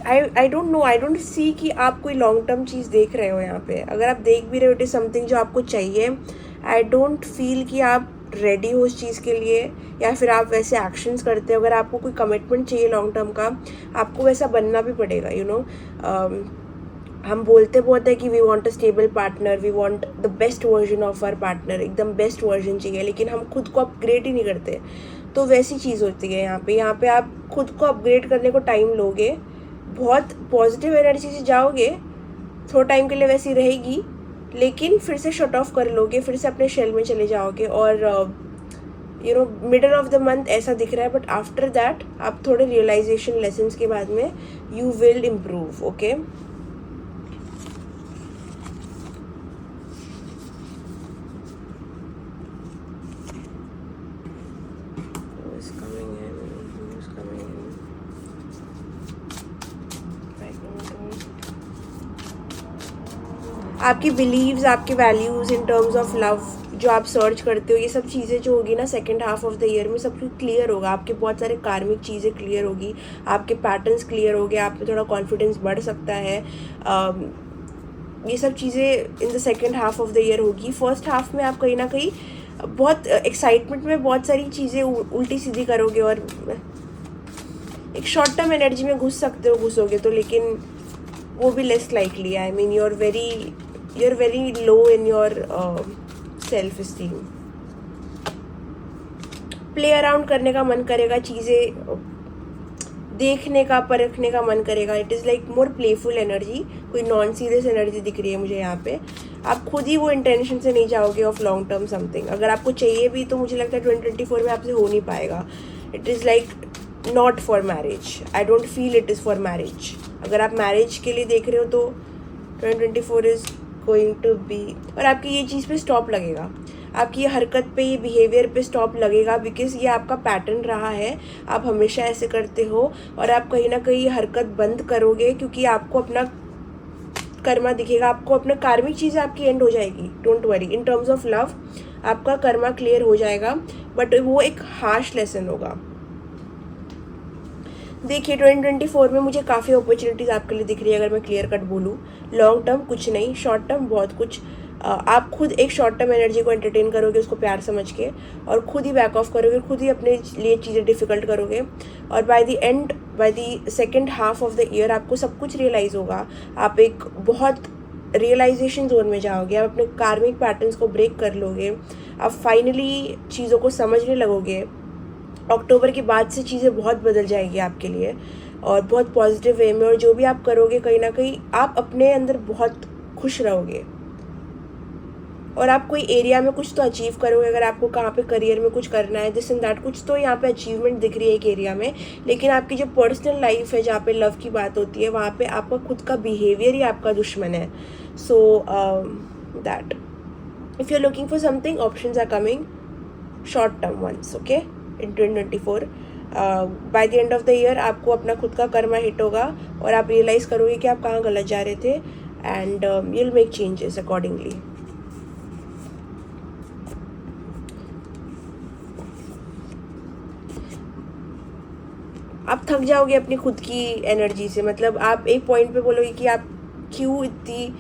आई don't no, I don't see कि आप कोई लॉन्ग टर्म चीज़ देख रहे हो यहाँ पे। अगर आप देख भी रहे हो, इट इज़ समथिंग जो आपको चाहिए। आई डोंट फील कि आप रेडी हो उस चीज़ के लिए, या फिर आप वैसे एक्शंस करते हो। अगर आपको कोई कमिटमेंट चाहिए लॉन्ग टर्म का, आपको वैसा बनना भी पड़ेगा, यू नो। हम बोलते बहुत है कि we want a stable partner, we want the best version of our partner, एकदम बेस्ट वर्जन चाहिए, लेकिन हम खुद को अपग्रेड ही नहीं करते। तो वैसी चीज़ होती है यहाँ पे आप खुद को अपग्रेड करने को टाइम लोगे, बहुत पॉजिटिव एनर्जी से जाओगे, थोड़ा टाइम के लिए वैसी रहेगी, लेकिन फिर से शट ऑफ कर लोगे, फिर से अपने शेल में चले जाओगे। और मिडल ऑफ द मंथ ऐसा दिख रहा है, बट आफ्टर दैट आप थोड़े रियलाइजेशन लेसन्स के बाद में यू विल इम्प्रूव। ओके, आपकी बिलीव्स, आपके values in terms of love जो आप सर्च करते हो, ये सब चीज़ें जो होगी ना second half of the year में सब कुछ क्लियर होगा। आपके बहुत सारे कार्मिक चीज़ें क्लियर होगी, आपके पैटर्न्स क्लियर हो गए, आप में थोड़ा कॉन्फिडेंस बढ़ सकता है। ये सब चीज़ें in the second half of the year होगी। फर्स्ट हाफ में आप कहीं ना कहीं बहुत एक्साइटमेंट में बहुत सारी चीज़ें उल्टी सीधी करोगे और एक शॉर्ट टर्म एनर्जी में घुसोगे तो, लेकिन वो भी less likely. I mean you are very low in your self esteem. Play around करने का मन करेगा, चीज़ें देखने का, परखने का मन करेगा। It is like more playful energy, कोई नॉन सीरियस एनर्जी दिख रही है मुझे यहाँ पे। आप खुद ही वो इंटेंशन से नहीं जाओगे ऑफ लॉन्ग टर्म समथिंग। अगर आपको चाहिए भी तो मुझे लगता है 2024 में आपसे हो नहीं पाएगा। It is like not for marriage, I don't feel it is for marriage. अगर आप मैरिज के लिए देख रहे हो तो 2024 इज़ गोइंग टू बी, और आपकी ये चीज़ पे स्टॉप लगेगा, आपकी ये हरकत पे, ये बिहेवियर पे स्टॉप लगेगा, बिकॉज ये आपका पैटर्न रहा है। आप हमेशा ऐसे करते हो और आप कहीं ना कहीं ये हरकत बंद करोगे, क्योंकि आपको अपना कर्मा दिखेगा, आपको अपना कार्मिक चीज़ आपकी एंड हो जाएगी। Don't worry, in terms of love आपका कर्मा क्लियर हो जाएगा, बट वो एक हार्श लेसन होगा। देखिए 2024 में मुझे काफ़ी अपॉर्चुनिटीज़ आपके लिए दिख रही है। अगर मैं क्लियर कट बोलूँ, लॉन्ग टर्म कुछ नहीं, शॉर्ट टर्म बहुत कुछ। आप खुद एक शॉर्ट टर्म एनर्जी को एंटरटेन करोगे, उसको प्यार समझ के, और खुद ही बैक ऑफ करोगे, खुद ही अपने लिए चीज़ें डिफ़िकल्ट करोगे, और by the second half of the year आपको सब कुछ रियलाइज़ होगा। आप एक बहुत रियलाइजेशन जोन में जाओगे, आप अपने कार्मिक पैटर्न्स को ब्रेक कर लोगे, आप फाइनली चीज़ों को समझने लगोगे। अक्टूबर के बाद से चीज़ें बहुत बदल जाएगी आपके लिए, और बहुत पॉजिटिव वे में। और जो भी आप करोगे कहीं ना कहीं आप अपने अंदर बहुत खुश रहोगे, और आप कोई एरिया में कुछ तो अचीव करोगे। अगर आपको कहाँ पे करियर में कुछ करना है, दिस एंड दैट, कुछ तो यहाँ पे अचीवमेंट दिख रही है एक एरिया में। लेकिन आपकी जो पर्सनल लाइफ है, जहाँ पे लव की बात होती है, वहाँ पे आपका खुद का बिहेवियर ही आपका दुश्मन है। So that if you are looking for something, options are coming, short term ones, okay, in 2024। By the end of the year आपको अपना खुद का कर्मा हिट होगा, और आप रियलाइज़ करोगे कि आप कहाँ गलत जा रहे थे, and you will make changes accordingly. आप थक जाओगे अपनी खुद की एनर्जी से। मतलब आप एक पॉइंट पे बोलोगे कि आप क्यों इतनी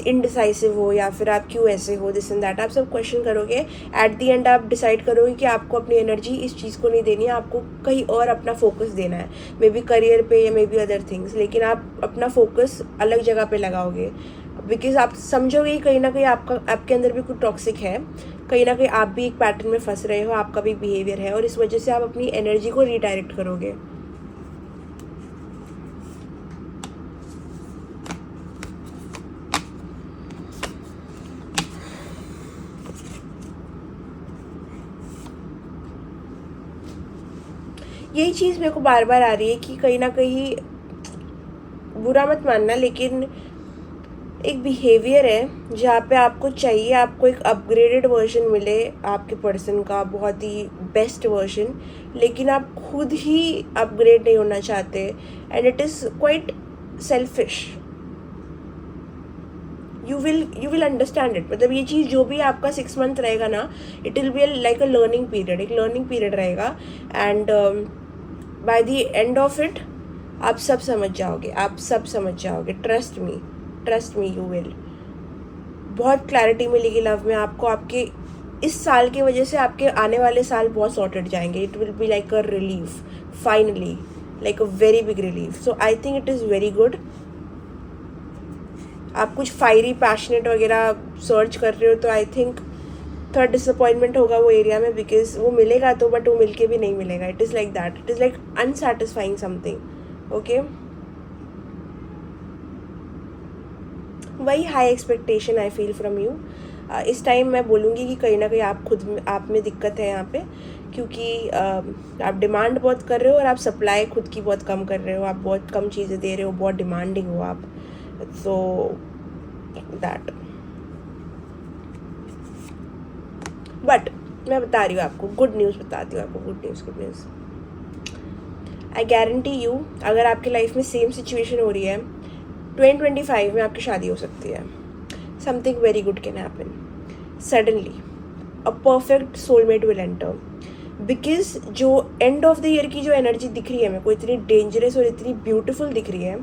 इनडिसाइसिव हो, या फिर आप क्यों ऐसे हो, दिस एंड दैट, आप सब क्वेश्चन करोगे। एट दी एंड आप डिसाइड करोगे कि आपको अपनी एनर्जी इस चीज़ को नहीं देनी है, आपको कहीं और अपना फोकस देना है, मे बी करियर पे या मे बी अदर थिंग्स। लेकिन आप अपना फोकस अलग जगह पे लगाओगे, बिकॉज आप समझोगे कहीं ना कहीं आपके अंदर भी कुछ टॉक्सिक है, कहीं ना कहीं आप भी एक पैटर्न में फंस रहे हो, आपका भी बिहेवियर है, और इस वजह से आप अपनी एनर्जी को रीडायरेक्ट करोगे। यही चीज़ मेरे को बार बार आ रही है कि कहीं ना कहीं, बुरा मत मानना, लेकिन एक बिहेवियर है जहाँ पे आपको चाहिए आपको एक अपग्रेडेड वर्जन मिले आपके पर्सन का, बहुत ही बेस्ट वर्जन, लेकिन आप खुद ही अपग्रेड नहीं होना चाहते, and it is quite selfish. You will understand it. मतलब ये चीज़ जो भी आपका 6 मंथ रहेगा ना, it will be like a learning period, एक लर्निंग पीरियड रहेगा, and bye the end of it आप सब समझ जाओगे, आप सब समझ जाओगे। Trust me you will. बहुत क्लैरिटी मिलेगी लव में आपको। आपके इस साल की वजह से आपके आने वाले साल बहुत सॉर्टेड जाएंगे। It will be like a relief finally, like a very big relief. So I think it is very good. आप कुछ फायरी पैशनेट वगैरह सर्च कर रहे हो तो आई थिंक थोड़ा डिसअपॉइंटमेंट होगा वो एरिया में, बिकॉज वो मिलेगा तो बट वो मिलके भी नहीं मिलेगा. It is like that, it is like unsatisfying something. Okay, वही high expectation I feel from you. इस टाइम मैं बोलूँगी कि कहीं ना कहीं आप खुद में, आप में दिक्कत है यहाँ पे, क्योंकि आप डिमांड बहुत कर रहे हो और आप सप्लाई खुद की बहुत कम कर रहे हो. आप बहुत कम चीज़ें दे रहे हो, बहुत डिमांडिंग हो आप. सो दैट, बट मैं बता रही हूँ आपको गुड न्यूज़, बताती हूँ आपको good news. I guarantee you, अगर आपकी लाइफ में सेम सिचुएशन हो रही है, 2025 में आपकी शादी हो सकती है. Something very good can happen suddenly. A perfect soulmate will enter, because जो एंड ऑफ द ईयर की जो एनर्जी दिख रही है मेरे को, इतनी डेंजरस और इतनी ब्यूटीफुल दिख रही है,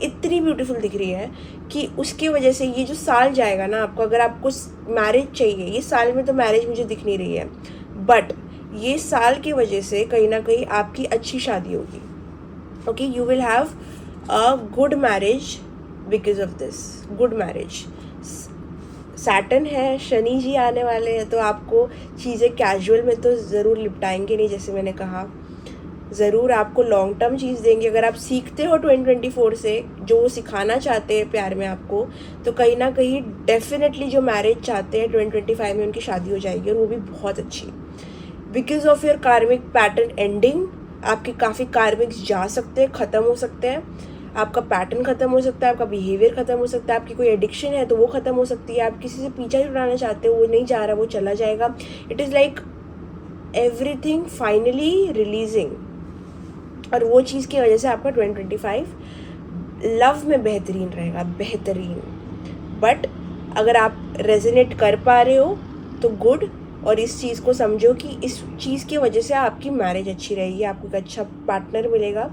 इतनी ब्यूटीफुल दिख रही है कि उसकी वजह से ये जो साल जाएगा ना आपको, अगर आपको मैरिज चाहिए, ये साल में तो मैरिज मुझे दिख नहीं रही है, बट ये साल की वजह से कहीं ना कहीं आपकी अच्छी शादी होगी. Okay, you will have a good marriage because of this. Good marriage. Saturn है, शनि जी आने वाले हैं, तो आपको चीज़ें कैजुअल में तो ज़रूर निपटाएंगे नहीं, जैसे मैंने कहा. ज़रूर आपको लॉन्ग टर्म चीज़ देंगे. अगर आप सीखते हो 2024 से जो सिखाना चाहते हैं प्यार में आपको, तो कहीं ना कहीं डेफिनेटली जो मैरिज चाहते हैं 2025 में उनकी शादी हो जाएगी, और वो भी बहुत अच्छी. बिकॉज ऑफ योर कार्मिक पैटर्न एंडिंग, आपके काफ़ी कार्मिक्स जा सकते हैं, ख़त्म हो सकते हैं. आपका पैटर्न ख़त्म हो सकता है, आपका बिहेवियर ख़त्म हो सकता है, आपकी कोई एडिक्शन है तो वो ख़त्म हो सकती है, आप किसी से पीछा छुड़ाना चाहते हो वो नहीं जा रहा, वो चला जाएगा. It is like everything finally releasing. और वो चीज़ की वजह से आपका 2025 लव में बेहतरीन रहेगा, बेहतरीन. बट अगर आप रेजोनेट कर पा रहे हो तो गुड, और इस चीज़ को समझो कि इस चीज़ की वजह से आपकी मैरिज अच्छी रहेगी, आपको एक अच्छा पार्टनर मिलेगा.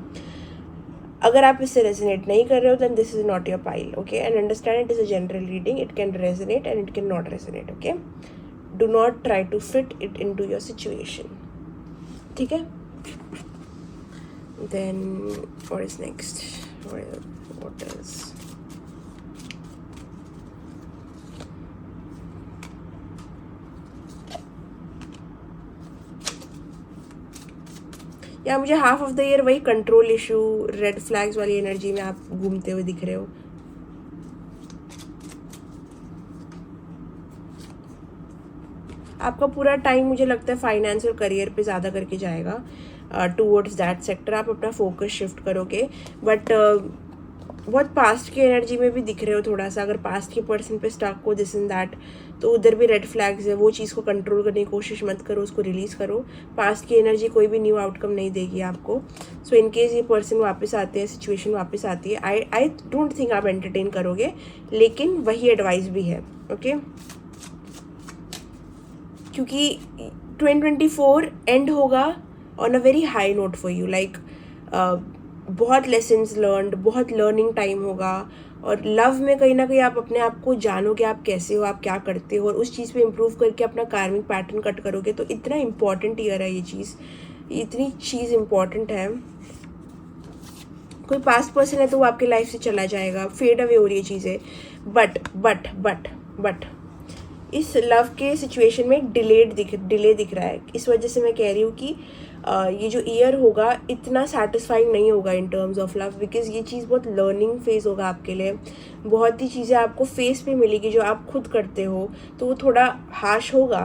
अगर आप इससे रेजोनेट नहीं कर रहे हो then this is not your pile. Okay, and understand it is a general reading. It can resonate and it can not resonate. Okay, do not try to fit it in to your situation. ठीक है, then what is next? What else? या मुझे half of the year वही control issue, red flags वाली energy में आप घूमते हुए दिख रहे हो. आपका पूरा टाइम मुझे लगता है फाइनेंस और करियर पे ज़्यादा करके जाएगा, टूवर्ड्स दैट सेक्टर आप अपना फोकस शिफ्ट करोगे. बट बहुत पास्ट की एनर्जी में भी दिख रहे हो थोड़ा सा. अगर पास्ट के पर्सन पे स्टक हो दिस इन दैट, तो उधर भी रेड फ्लैग्स है. वो चीज़ को कंट्रोल करने की कोशिश मत करो, उसको रिलीज़ करो. पास्ट की एनर्जी कोई भी न्यू आउटकम नहीं देगी आपको. सो इन केस ये पर्सन वापस आते हैं, सिचुएशन वापस आती है, आई डोंट थिंक आप एंटरटेन करोगे, लेकिन वही एडवाइस भी है. ओके, क्योंकि 2024 एंड होगा on a very high note for you. Like बहुत लेसन्स लर्नड, बहुत लर्निंग टाइम होगा. और लव में कहीं ना कहीं आप अपने आप को जानोगे, आप कैसे हो, आप क्या करते हो, और उस चीज़ पे इम्प्रूव करके अपना कार्मिक पैटर्न कट करोगे. तो इतना इम्पॉर्टेंट ईयर है ये चीज़, इतनी चीज़ इम्पॉर्टेंट है. कोई पास्ट पर्सन है तो वो आपकी लाइफ से चला जाएगा, फेड अवे हो रही है चीज़ें. बट इस लव के सिचुएशन में डिले दिख रहा है. इस वजह से मैं कह रही हूँ कि ये जो ईयर होगा इतना सेटिस्फाइंग नहीं होगा इन टर्म्स ऑफ लव, बिकॉज ये चीज़ बहुत लर्निंग फेज होगा आपके लिए. बहुत ही चीज़ें आपको फेस पे मिलेगी जो आप खुद करते हो, तो वो थोड़ा हार्श होगा.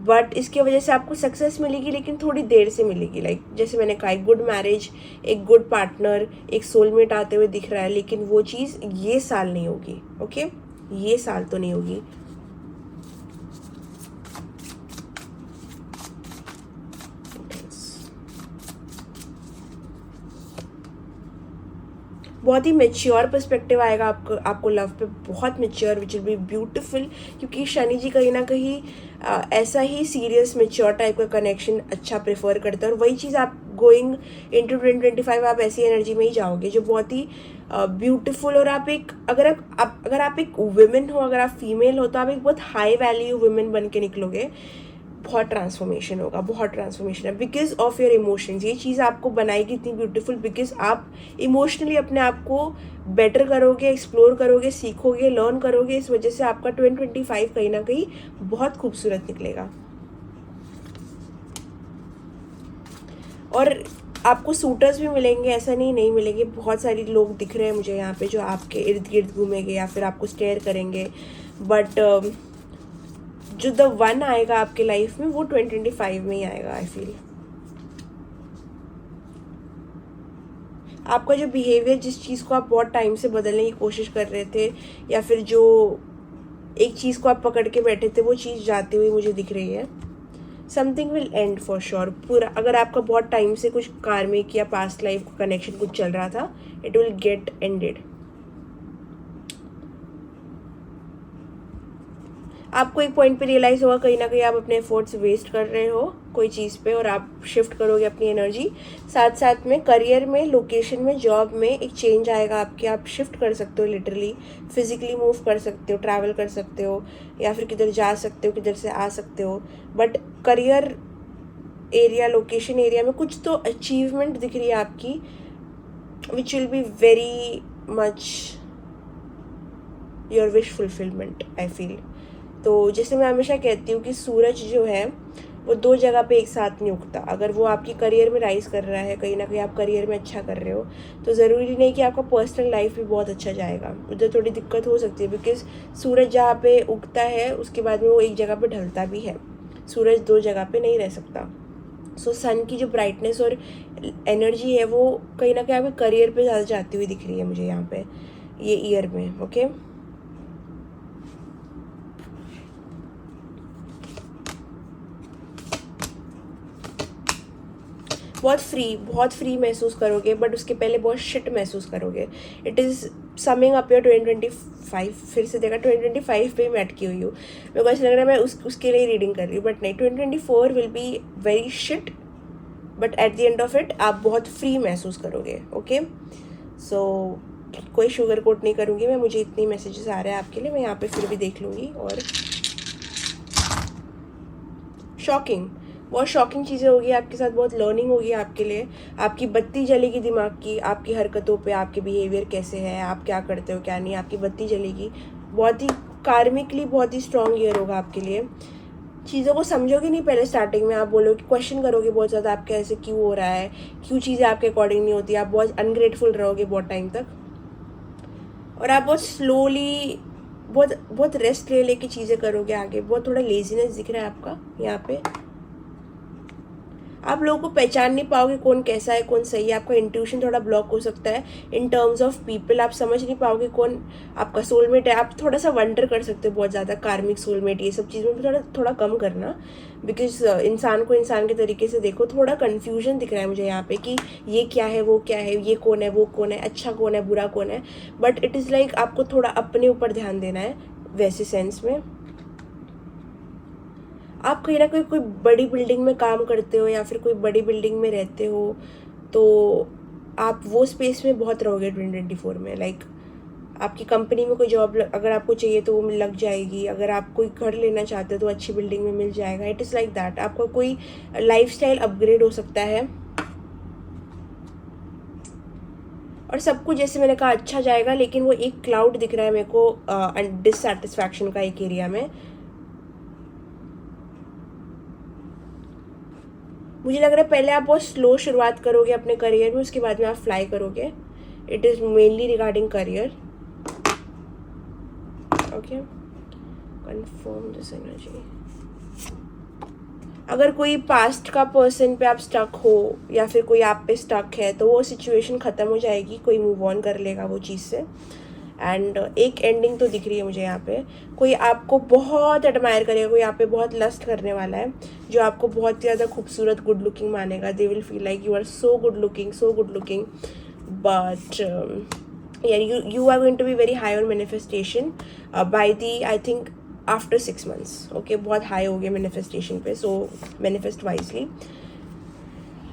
बट इसकी वजह से आपको सक्सेस मिलेगी, लेकिन थोड़ी देर से मिलेगी. लाइक जैसे मैंने कहा, एक गुड मैरिज, एक गुड पार्टनर, एक सोलमेट आते हुए दिख रहा है, लेकिन वो चीज़ ये साल नहीं होगी. ओके, ये साल तो नहीं होगी. बहुत ही मेच्योर पर्सपेक्टिव आएगा आपको लव पे, बहुत mature, which will be beautiful. क्योंकि शनि जी कहीं ना कहीं ऐसा ही सीरियस मेच्योर टाइप का कनेक्शन अच्छा प्रेफर करते हैं. और वही चीज़ आप गोइंग इनटू 2025 आप ऐसी एनर्जी में ही जाओगे जो बहुत ही ब्यूटीफुल. और आप एक अगर आप एक वुमेन हो, अगर आप फीमेल हो, तो आप एक बहुत हाई वैल्यू वुमेन बन के निकलोगे. बहुत ट्रांसफॉर्मेशन होगा, बहुत ट्रांसफॉर्मेशन है बिकॉज ऑफ योर इमोशंस। ये चीज़ आपको बनाएगी इतनी ब्यूटीफुल बिकॉज आप इमोशनली अपने आप को बेटर करोगे, एक्सप्लोर करोगे, सीखोगे, लर्न करोगे। इस वजह से आपका 2025 कहीं ना कहीं बहुत खूबसूरत निकलेगा। और आपको सूटर्स भी मिलेंगे, ऐसा नहीं मिलेंगे। बहुत सारे लोग दिख रहे हैं मुझे यहाँ पे जो आपके इर्द गिर्द घूमेंगे या फिर आपको स्टेयर करेंगे, बट जो द वन आएगा आपके लाइफ में वो 2025 में ही आएगा। आई फील आपका जो बिहेवियर, जिस चीज़ को आप बहुत टाइम से बदलने की कोशिश कर रहे थे या फिर जो एक चीज़ को आप पकड़ के बैठे थे, वो चीज़ जाती हुई मुझे दिख रही है। Something will and for sure. पूरा अगर आपका बहुत टाइम से कुछ कार्मिक या पास्ट लाइफ का कनेक्शन कुछ चल रहा था, इट विल गेट एंडेड। आपको एक पॉइंट पे रियलाइज़ होगा कहीं ना कहीं आप अपने एफर्ट्स वेस्ट कर रहे हो कोई चीज़ पे, और आप शिफ्ट करोगे अपनी एनर्जी। साथ साथ में करियर में, लोकेशन में, जॉब में एक चेंज आएगा आपके। आप शिफ्ट कर सकते हो, लिटरली फिजिकली मूव कर सकते हो, ट्रैवल कर सकते हो, या फिर किधर जा सकते हो, किधर से आ सकते हो। But career area, location area में कुछ तो अचीवमेंट दिख रही है आपकी, which will be very much your wish fulfilment. I feel तो जैसे मैं हमेशा कहती हूँ कि सूरज जो है वो दो जगह पे एक साथ नहीं उगता। अगर वो आपकी करियर में राइज कर रहा है, कहीं ना कहीं आप करियर में अच्छा कर रहे हो, तो ज़रूरी नहीं कि आपका पर्सनल लाइफ भी बहुत अच्छा जाएगा। उधर थोड़ी दिक्कत हो सकती है बिकॉज सूरज जहाँ पे उगता है उसके बाद में वो एक जगह पे ढलता भी है। सूरज दो जगह पे नहीं रह सकता। सो सन की जो ब्राइटनेस और एनर्जी है वो कहीं ना कहीं आपके करियर पे ज़्यादा जाती हुई दिख रही है मुझे यहाँ पे, ये ईयर में। ओके बहुत फ्री महसूस करोगे, बट उसके पहले बहुत शिट महसूस करोगे। It is summing up your 2025। फिर से देखा 2025 पे ही मैं अटकी हुई हूँ। मेरे को ऐसा लग रहा है मैं उसके लिए रीडिंग कर रही हूँ, बट नहीं, 2024 will be very shit, but at the end of it आप बहुत फ्री महसूस करोगे। ओके सो कोई शुगर कोट नहीं करूँगी मैं, मुझे इतनी मैसेजेस आ रहे हैं आपके लिए, मैं यहाँ पे फिर भी देख लूँगी। और शॉकिंग, बहुत शॉकिंग चीज़ें होगी आपके साथ, बहुत लर्निंग होगी आपके लिए। आपकी बत्ती जलेगी दिमाग की, आपकी हरकतों पे, आपके बिहेवियर कैसे है, आप क्या करते हो क्या नहीं, आपकी बत्ती जलेगी। बहुत ही कार्मिकली बहुत ही स्ट्रॉन्ग ईयर होगा आपके लिए। चीज़ों को समझोगे नहीं पहले स्टार्टिंग में, आप बोलोगे, क्वेश्चन करोगे बहुत ज़्यादा, आपके ऐसे क्यों हो रहा है, क्यों चीज़ें आपके अकॉर्डिंग नहीं होती, आप बहुत अनग्रेटफुल रहोगे बहुत टाइम तक। और आप बहुत स्लोली, बहुत रेस्ट ले लेके चीज़ें करोगे आगे। बहुत थोड़ा लेजीनेस दिख रहा है आपका यहाँ पे। आप लोगों को पहचान नहीं पाओगे कौन कैसा है, कौन सही है। आपका इंट्यूशन थोड़ा ब्लॉक हो सकता है इन टर्म्स ऑफ पीपल। आप समझ नहीं पाओगे कौन आपका सोलमेट है। आप थोड़ा सा वंडर कर सकते हो बहुत ज़्यादा, कार्मिक, सोलमेट, ये सब चीज़ में थोड़ा कम करना, बिकॉज इंसान को इंसान के तरीके से देखो। थोड़ा कन्फ्यूजन दिख रहा है मुझे यहाँ पे कि ये क्या है, वो क्या है, ये कौन है, वो कौन है, अच्छा कौन है, बुरा कौन है। बट इट इज़ लाइक आपको थोड़ा अपने ऊपर ध्यान देना है वैसे सेंस में। आप कहीं ना कहीं कोई बड़ी बिल्डिंग में काम करते हो या फिर कोई बड़ी बिल्डिंग में रहते हो, तो आप वो स्पेस में बहुत रहोगे 2024 में। लाइक आपकी कंपनी में कोई जॉब अगर आपको चाहिए तो वो लग जाएगी। अगर आप कोई घर लेना चाहते हो तो अच्छी बिल्डिंग में मिल जाएगा। It is like that. आपका कोई लाइफस्टाइल अपग्रेड हो सकता है और सब कुछ जैसे मैंने कहा अच्छा जाएगा। लेकिन वो एक क्लाउड दिख रहा है मेरे को डिससेटिस्फैक्शन का एक एरिया में। मुझे लग रहा है पहले आप बहुत स्लो शुरुआत करोगे अपने करियर में, उसके बाद में आप फ्लाई करोगे। It is mainly regarding career. Okay confirm this energy. अगर कोई पास्ट का पर्सन पे आप स्टक हो या फिर कोई आप पे स्टक है, तो वो सिचुएशन ख़त्म हो जाएगी, कोई मूव ऑन कर लेगा वो चीज़ से। एंड एक एंडिंग तो दिख रही है मुझे यहाँ पे। कोई आपको बहुत एडमायर करेगा, कोई आप पे बहुत लस्ट करने वाला है, जो आपको बहुत ज़्यादा खूबसूरत, गुड लुकिंग मानेगा। They will feel like you are so good looking, but you are going to be very high on manifestation by the, I think, after 6 months. Okay बहुत हाई हो गया मैनिफेस्टेशन पे, सो मैनिफेस्ट वाइजली।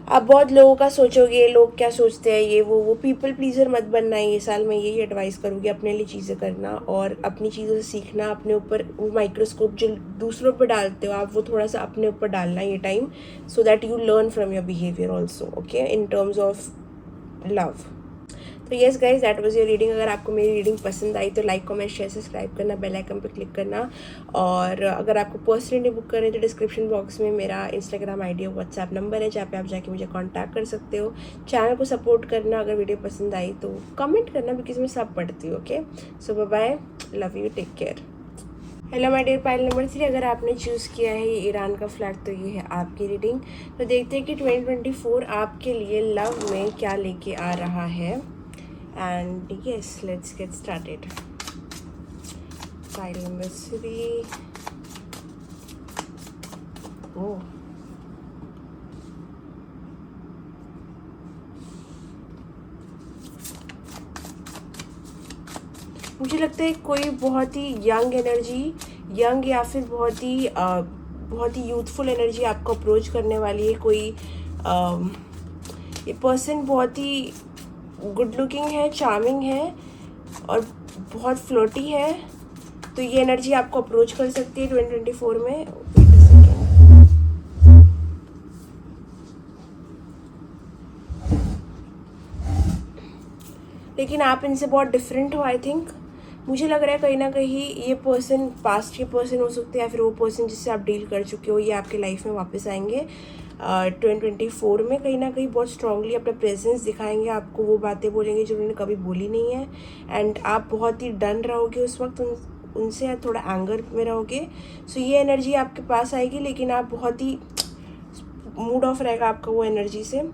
आप बहुत लोगों का सोचोगे, लोग क्या सोचते हैं, ये वो पीपल प्लीज़र मत बनना है ये साल। मैं यही एडवाइस करूँगी, अपने लिए चीज़ें करना और अपनी चीज़ों से सीखना। अपने ऊपर वो माइक्रोस्कोप जो दूसरों पर डालते हो आप, वो थोड़ा सा अपने ऊपर डालना ये time, so that you learn from your behaviour also, okay, in terms of love. तो yes guys, that was your reading. अगर आपको मेरी रीडिंग पसंद आई तो लाइक कमेंट शेयर सब्सक्राइब करना, बेल आइकन पर क्लिक करना। और अगर आपको पर्सनली बुक करें तो डिस्क्रिप्शन बॉक्स में मेरा इंस्टाग्राम आईडी और व्हाट्सएप नंबर है, जहाँ पे आप जाके मुझे कांटेक्ट कर सकते हो। चैनल को सपोर्ट करना, अगर वीडियो पसंद आई तो कमेंट करना, बिकॉज मैं सब पढ़ती हूँ। Okay, so bye bye, love you, take care. Hello my dear pile number 3, अगर आपने चूज़ किया है ये ईरान का फ्लैग तो ये है आपकी रीडिंग। तो देखते हैं कि 2024 आपके लिए लव में क्या लेके आ रहा है। And yes, let's get started. Pile number 3. Oh. मुझे लगता है कोई बहुत ही यंग एनर्जी, यंग या फिर बहुत ही यूथफुल एनर्जी आपको अप्रोच करने वाली है। कोई ये पर्सन बहुत ही गुड लुकिंग है, चार्मिंग है और बहुत फ्लोटी है। तो ये एनर्जी आपको अप्रोच कर सकती है 2024 में। लेकिन आप इनसे बहुत डिफरेंट हो, आई थिंक। मुझे लग रहा है कहीं ना कहीं ये पर्सन पास्ट के पर्सन हो सकते हैं, या फिर वो पर्सन जिससे आप डील कर चुके हो, ये आपके लाइफ में वापस आएंगे 2024 में। कहीं ना कहीं बहुत स्ट्रांगली अपना प्रेजेंस दिखाएंगे, आपको वो बातें बोलेंगे जो उन्होंने कभी बोली नहीं है। एंड आप बहुत ही डन रहोगे उस वक्त, उनसे थोड़ा एंगर में रहोगे। सो ये एनर्जी आपके पास आएगी, लेकिन आप बहुत ही मूड ऑफ रहेगा आपका वो एनर्जी से।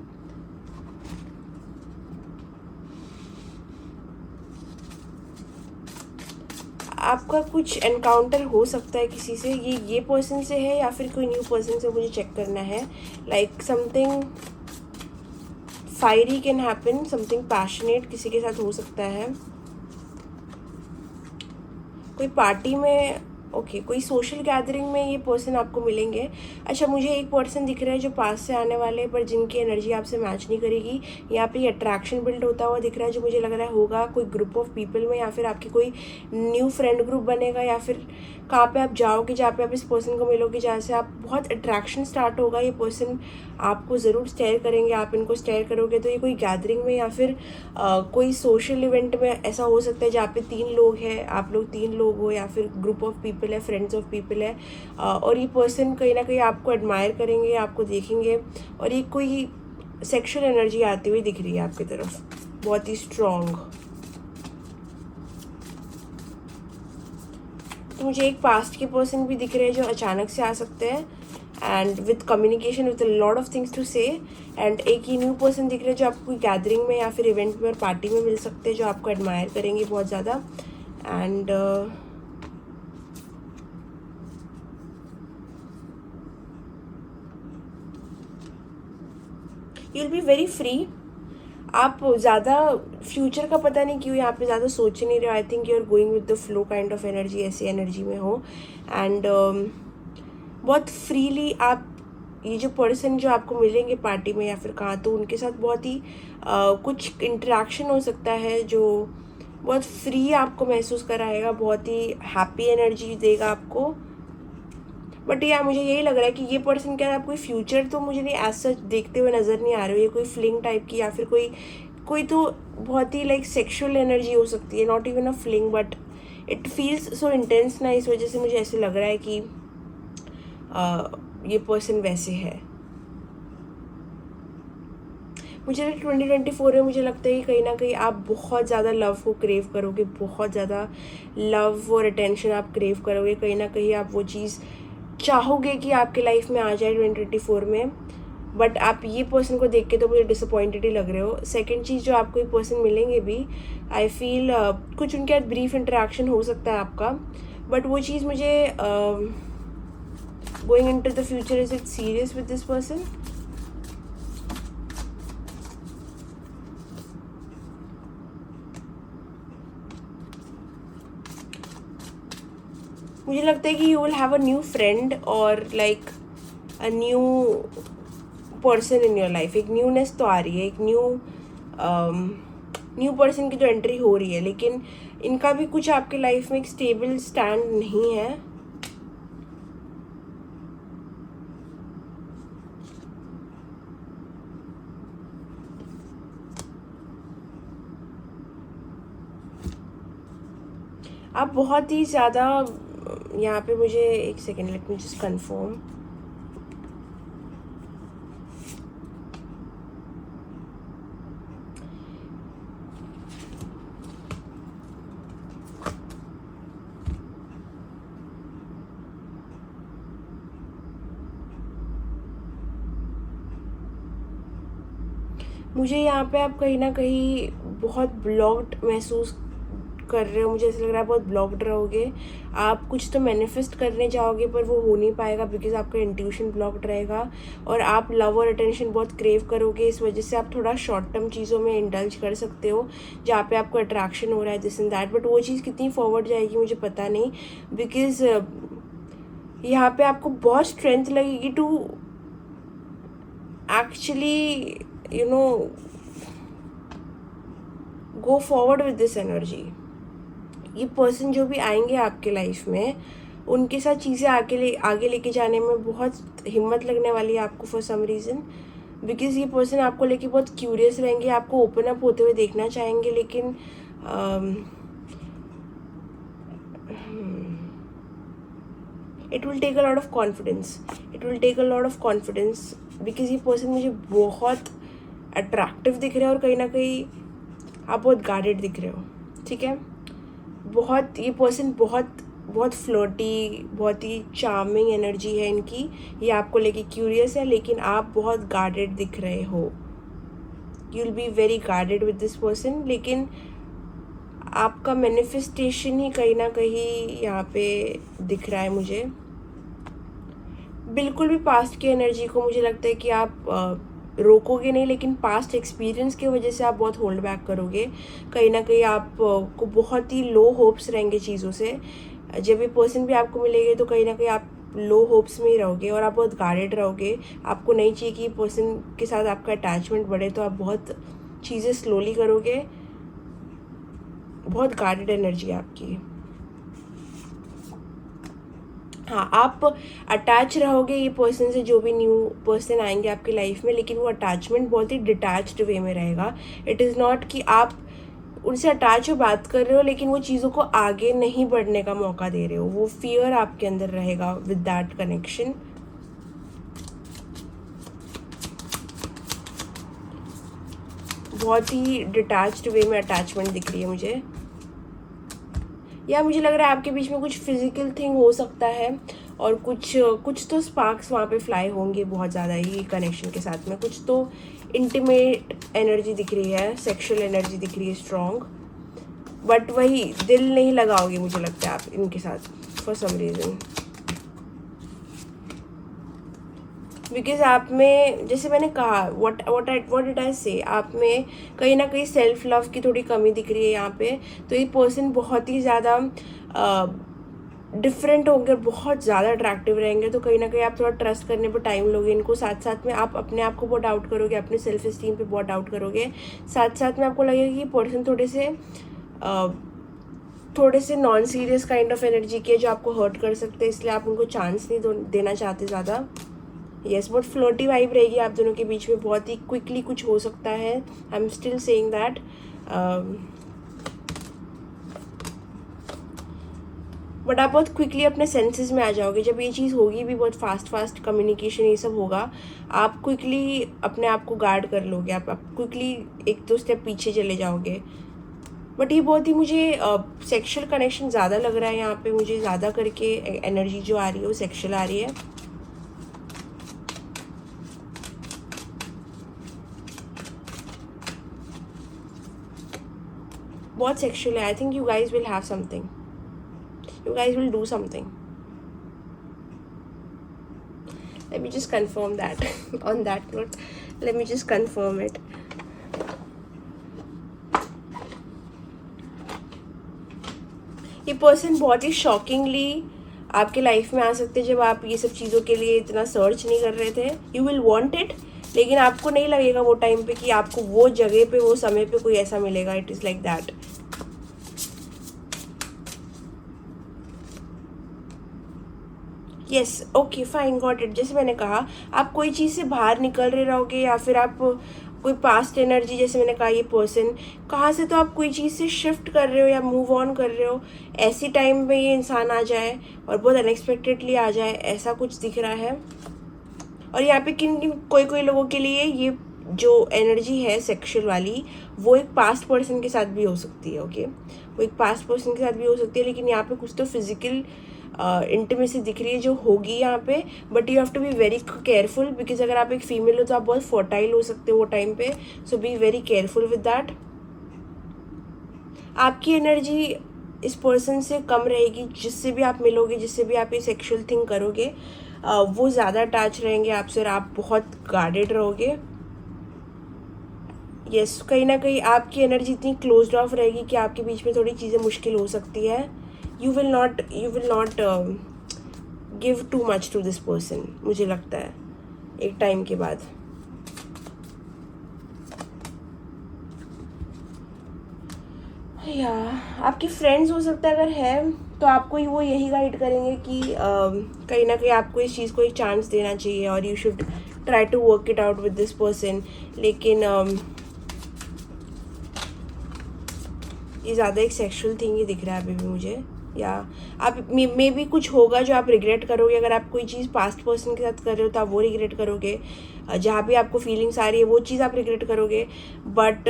आपका कुछ एनकाउंटर हो सकता है किसी से, ये पर्सन से है या फिर कोई न्यू पर्सन से, मुझे चेक करना है। Like something fiery can happen, something passionate किसी के साथ हो सकता है। कोई पार्टी में, ओके, कोई सोशल गैदरिंग में ये पर्सन आपको मिलेंगे। अच्छा, मुझे एक पर्सन दिख रहा है जो पास से आने वाले हैं, पर जिनकी एनर्जी आपसे मैच नहीं करेगी। यहाँ पे ये अट्रैक्शन बिल्ड होता हुआ दिख रहा है, जो मुझे लग रहा है होगा कोई ग्रुप ऑफ पीपल में, या फिर आपकी कोई न्यू फ्रेंड ग्रुप बनेगा, या फिर कहाँ पे आप जाओगे जहाँ पे आप इस पर्सन को मिलोगे, जहाँ से आप बहुत अट्रैक्शन स्टार्ट होगा। ये पर्सन आपको ज़रूर स्टेयर करेंगे, आप इनको स्टेयर करोगे। तो ये कोई गैदरिंग में या फिर कोई सोशल इवेंट में ऐसा हो सकता है जहाँ पे 3 लोग हैं, आप लोग 3 लोग हो, या फिर ग्रुप ऑफ पीपल है, फ्रेंड्स ऑफ पीपल है। और ये पर्सन कहीं ना कहीं आपको एडमायर करेंगे, आपको देखेंगे। और ये कोई सेक्शुअल एनर्जी आती हुई दिख रही है आपकी तरफ, बहुत ही स्ट्रॉन्ग। तो मुझे एक पास्ट के पर्सन भी दिख रहे हैं जो अचानक से आ सकते हैं, and with communication, with a lot of things to say. And एक ही न्यू पर्सन दिख रहे हैं जो आपको कोई गैदरिंग में या फिर इवेंट में और पार्टी में मिल सकते हैं, जो आपको एडमायर करेंगे बहुत ज़्यादा। And you will be very free. आप ज़्यादा फ्यूचर का पता नहीं क्यों यहाँ पे ज़्यादा सोच नहीं रहे हो। I think you are going with the flow kind of energy, ऐसी एनर्जी में हो। एंड बहुत फ्रीली आप, ये जो पर्सन जो आपको मिलेंगे पार्टी में या फिर कहाँ, तो उनके साथ बहुत ही कुछ इंटरेक्शन हो सकता है जो बहुत फ्री आपको महसूस कराएगा, बहुत ही हैप्पी एनर्जी देगा आपको। बट यार मुझे यही लग रहा है कि ये पर्सन क्या है, आप कोई फ्यूचर तो मुझे नहीं एज सच देखते हुए नज़र नहीं आ रही हो। ये कोई फ्लिंग टाइप की, या फिर कोई तो बहुत ही लाइक सेक्शुअल एनर्जी हो सकती है, not even a fling, but it feels so intense ना। इस वजह से मुझे ऐसे लग रहा है कि ये पर्सन वैसे है। मुझे 2024 में मुझे लगता है कि कहीं ना कहीं आप बहुत ज़्यादा लव को क्रेव करोगे, बहुत ज़्यादा लव और अटेंशन आप क्रेव करोगे। कहीं ना कहीं आप वो चीज़ चाहोगे कि आपके लाइफ में आ जाए 2024 में। बट आप ये पर्सन को देख के तो मुझे डिसअपॉइंटेड ही लग रहे हो। सेकंड चीज़, जो आपको ये पर्सन मिलेंगे भी, आई फील कुछ उनके साथ ब्रीफ इंटरेक्शन हो सकता है आपका। बट वो चीज़ मुझे going into the future, is it serious with this person? मुझे लगता है कि you will have a new friend और like a new person in your life, एक न्यूनेस तो आ रही है, एक न्यू पर्सन की तो एंट्री हो रही है, लेकिन इनका भी कुछ आपके लाइफ में एक स्टेबल स्टैंड नहीं है। आप बहुत ही ज़्यादा यहाँ पे, मुझे एक second, late me just confirm. मुझे यहाँ पे आप कहीं ना कहीं बहुत ब्लॉक्ड महसूस कर रहे हो, मुझे ऐसा लग रहा है बहुत ब्लॉक्ड रहोगे। आप कुछ तो मैनिफेस्ट करने जाओगे पर वो हो नहीं पाएगा बिकॉज आपका इंट्यूशन ब्लॉक्ड रहेगा, और आप लव और अटेंशन बहुत क्रेव करोगे। इस वजह से आप थोड़ा शॉर्ट टर्म चीज़ों में इंडल्ज कर सकते हो जहाँ पे आपको अट्रैक्शन हो रहा है, दिस एंड दैट, बट वो चीज़ कितनी फॉरवर्ड जाएगी मुझे पता नहीं, बिकॉज यहाँ पे आपको बहुत स्ट्रेंथ लगेगी to actually go forward with this energy. ये पर्सन जो भी आएंगे आपके लाइफ में, उनके साथ चीज़ें आगे लेके जाने में बहुत हिम्मत लगने वाली है आपको फॉर सम रीज़न, बिकॉज ये पर्सन आपको लेके बहुत क्यूरियस रहेंगे, आपको ओपन अप होते हुए देखना चाहेंगे, लेकिन it will take a lot of confidence, because ये पर्सन मुझे बहुत अट्रैक्टिव दिख रहा है, और कहीं ना कहीं आप बहुत गार्डेड दिख रहे हो, ठीक है। बहुत ये पर्सन बहुत फ्लर्टी, बहुत ही चार्मिंग एनर्जी है इनकी, ये आपको लेके क्यूरियस है, लेकिन आप बहुत गार्डेड दिख रहे हो। You will be very guarded with this person, लेकिन आपका मैनिफेस्टेशन ही कहीं ना कहीं यहाँ पे दिख रहा है मुझे। बिल्कुल भी पास्ट की एनर्जी को मुझे लगता है कि आप रोकोगे नहीं, लेकिन पास्ट एक्सपीरियंस की वजह से आप बहुत होल्ड बैक करोगे। कहीं ना कहीं आपको बहुत ही लो होप्स रहेंगे चीज़ों से। जब ये पर्सन भी आपको मिलेंगे तो कहीं ना कहीं आप लो होप्स में ही रहोगे, और आप बहुत गार्डेड रहोगे। आपको नहीं चाहिए कि पर्सन के साथ आपका अटैचमेंट बढ़े, तो आप बहुत चीज़ें स्लोली करोगे। बहुत गार्डेड एनर्जी है आपकी। हाँ, आप अटैच रहोगे ये पर्सन से, जो भी न्यू पर्सन आएंगे आपकी लाइफ में, लेकिन वो अटैचमेंट बहुत ही डिटैच्ड वे में रहेगा। इट इज़ नॉट कि आप उनसे अटैच हो, बात कर रहे हो, लेकिन वो चीज़ों को आगे नहीं बढ़ने का मौका दे रहे हो। वो फियर आपके अंदर रहेगा विद दैट कनेक्शन। बहुत ही डिटैच्ड वे में अटैचमेंट दिख रही है मुझे, या मुझे लग रहा है आपके बीच में कुछ फिजिकल थिंग हो सकता है, और कुछ तो स्पार्क्स वहाँ पे फ्लाई होंगे बहुत ज़्यादा ही कनेक्शन के साथ में। कुछ तो इंटीमेट एनर्जी दिख रही है, सेक्सुअल एनर्जी दिख रही है स्ट्रॉन्ग, बट वही दिल नहीं लगाओगे मुझे लगता है आप इनके साथ फॉर सम रीज़न, बिकॉज आप में, जैसे मैंने कहा, व्हाट डिड आई से, आप में कहीं ना कहीं सेल्फ लव की थोड़ी कमी दिख रही है यहाँ पे। तो ये पर्सन बहुत ही ज़्यादा डिफरेंट होंगे, बहुत ज़्यादा अट्रैक्टिव रहेंगे, तो कहीं ना कहीं आप थोड़ा ट्रस्ट करने पर टाइम लोगे इनको। साथ साथ में आप अपने आप को बहुत डाउट करोगे, अपने सेल्फ इस्टीम पे बहुत डाउट करोगे। साथ साथ में आपको लगेगा कि पर्सन थोड़े से non serious kind of energy के, जो आपको हर्ट कर सकते हैं, इसलिए आप उनको चांस नहीं देना चाहते ज़्यादा। यस, बहुत फ्लर्टी वाइब रहेगी आप दोनों के बीच में, बहुत ही क्विकली कुछ हो सकता है। I am still saying that. But आप बहुत क्विकली अपने सेंसेस में आ जाओगे जब ये चीज़ होगी भी। बहुत फास्ट कम्युनिकेशन ये सब होगा, आप क्विकली अपने आप को गार्ड कर लोगे, आप क्विकली एक दो स्टेप पीछे चले जाओगे। बट ये बहुत ही मुझे सेक्शुअल कनेक्शन ज़्यादा लग रहा है यहाँ पे मुझे, ज़्यादा करके एनर्जी जो आ रही है वो सेक्शुअल आ रही है। बहुत सेक्शुअल है। आई think you guys will have something, you guys will do something. Late me just confirm that on that note, late me just confirm it. ये पर्सन बहुत ही शॉकिंगली आपके लाइफ में आ सकते हैं जब आप ये सब चीज़ों के लिए इतना सर्च नहीं कर रहे थे। यू विल वॉन्ट इट, लेकिन आपको नहीं लगेगा वो टाइम पे कि आपको वो जगह पे वो समय पे कोई ऐसा मिलेगा. It is like that. Yes, okay, fine, got it. जैसे मैंने कहा, आप कोई चीज़ से बाहर निकल रहे रहोगे या फिर आप कोई पास्ट एनर्जी, जैसे मैंने कहा ये पर्सन कहाँ से, तो आप कोई चीज़ से शिफ्ट कर रहे हो या मूव ऑन कर रहे हो. ऐसी टाइम में ये इंसान आ जाए और बहुत अनएक्सपेक्टेडली आ जाए, ऐसा कुछ दिख रहा है. और यहाँ पे किन किन कोई कोई लोगों के लिए ये जो एनर्जी है सेक्सुअल वाली, वो एक पास्ट पर्सन के साथ भी हो सकती है. ओके, वो एक पास्ट पर्सन के साथ भी हो सकती है, लेकिन यहाँ पे कुछ तो फिजिकल इंटीमेसी दिख रही है जो होगी यहाँ पे. But you have to be very careful, because अगर आप एक फीमेल हो तो आप बहुत फर्टाइल हो सकते हो वो टाइम पे. So be very careful with that. आपकी एनर्जी इस पर्सन से कम रहेगी. जिससे भी आप मिलोगे, जिससे भी आप ये सेक्सुअल थिंग करोगे, वो ज़्यादा अटैच रहेंगे आपसे और आप बहुत गार्डेड रहोगे. यस, कहीं ना कहीं आपकी एनर्जी इतनी क्लोज्ड ऑफ रहेगी कि आपके बीच में थोड़ी चीज़ें मुश्किल हो सकती है. You will not give too much to this person, मुझे लगता है एक टाइम के बाद. या आपके फ्रेंड्स हो सकता है, अगर है तो आपको वो यही गाइड करेंगे कि कहीं ना कहीं आपको इस चीज़ को एक चांस देना चाहिए और you should try to work it out with this person. लेकिन ये ज़्यादा एक सेक्सुअल थिंग ही दिख रहा है अभी भी मुझे. या आप मे भी कुछ होगा जो आप रिग्रेट करोगे. अगर आप कोई चीज़ पास्ट पर्सन के साथ कर रहे हो तो आप वो रिग्रेट करोगे. जहाँ भी आपको फीलिंग्स आ रही है वो चीज़ आप रिग्रेट करोगे. बट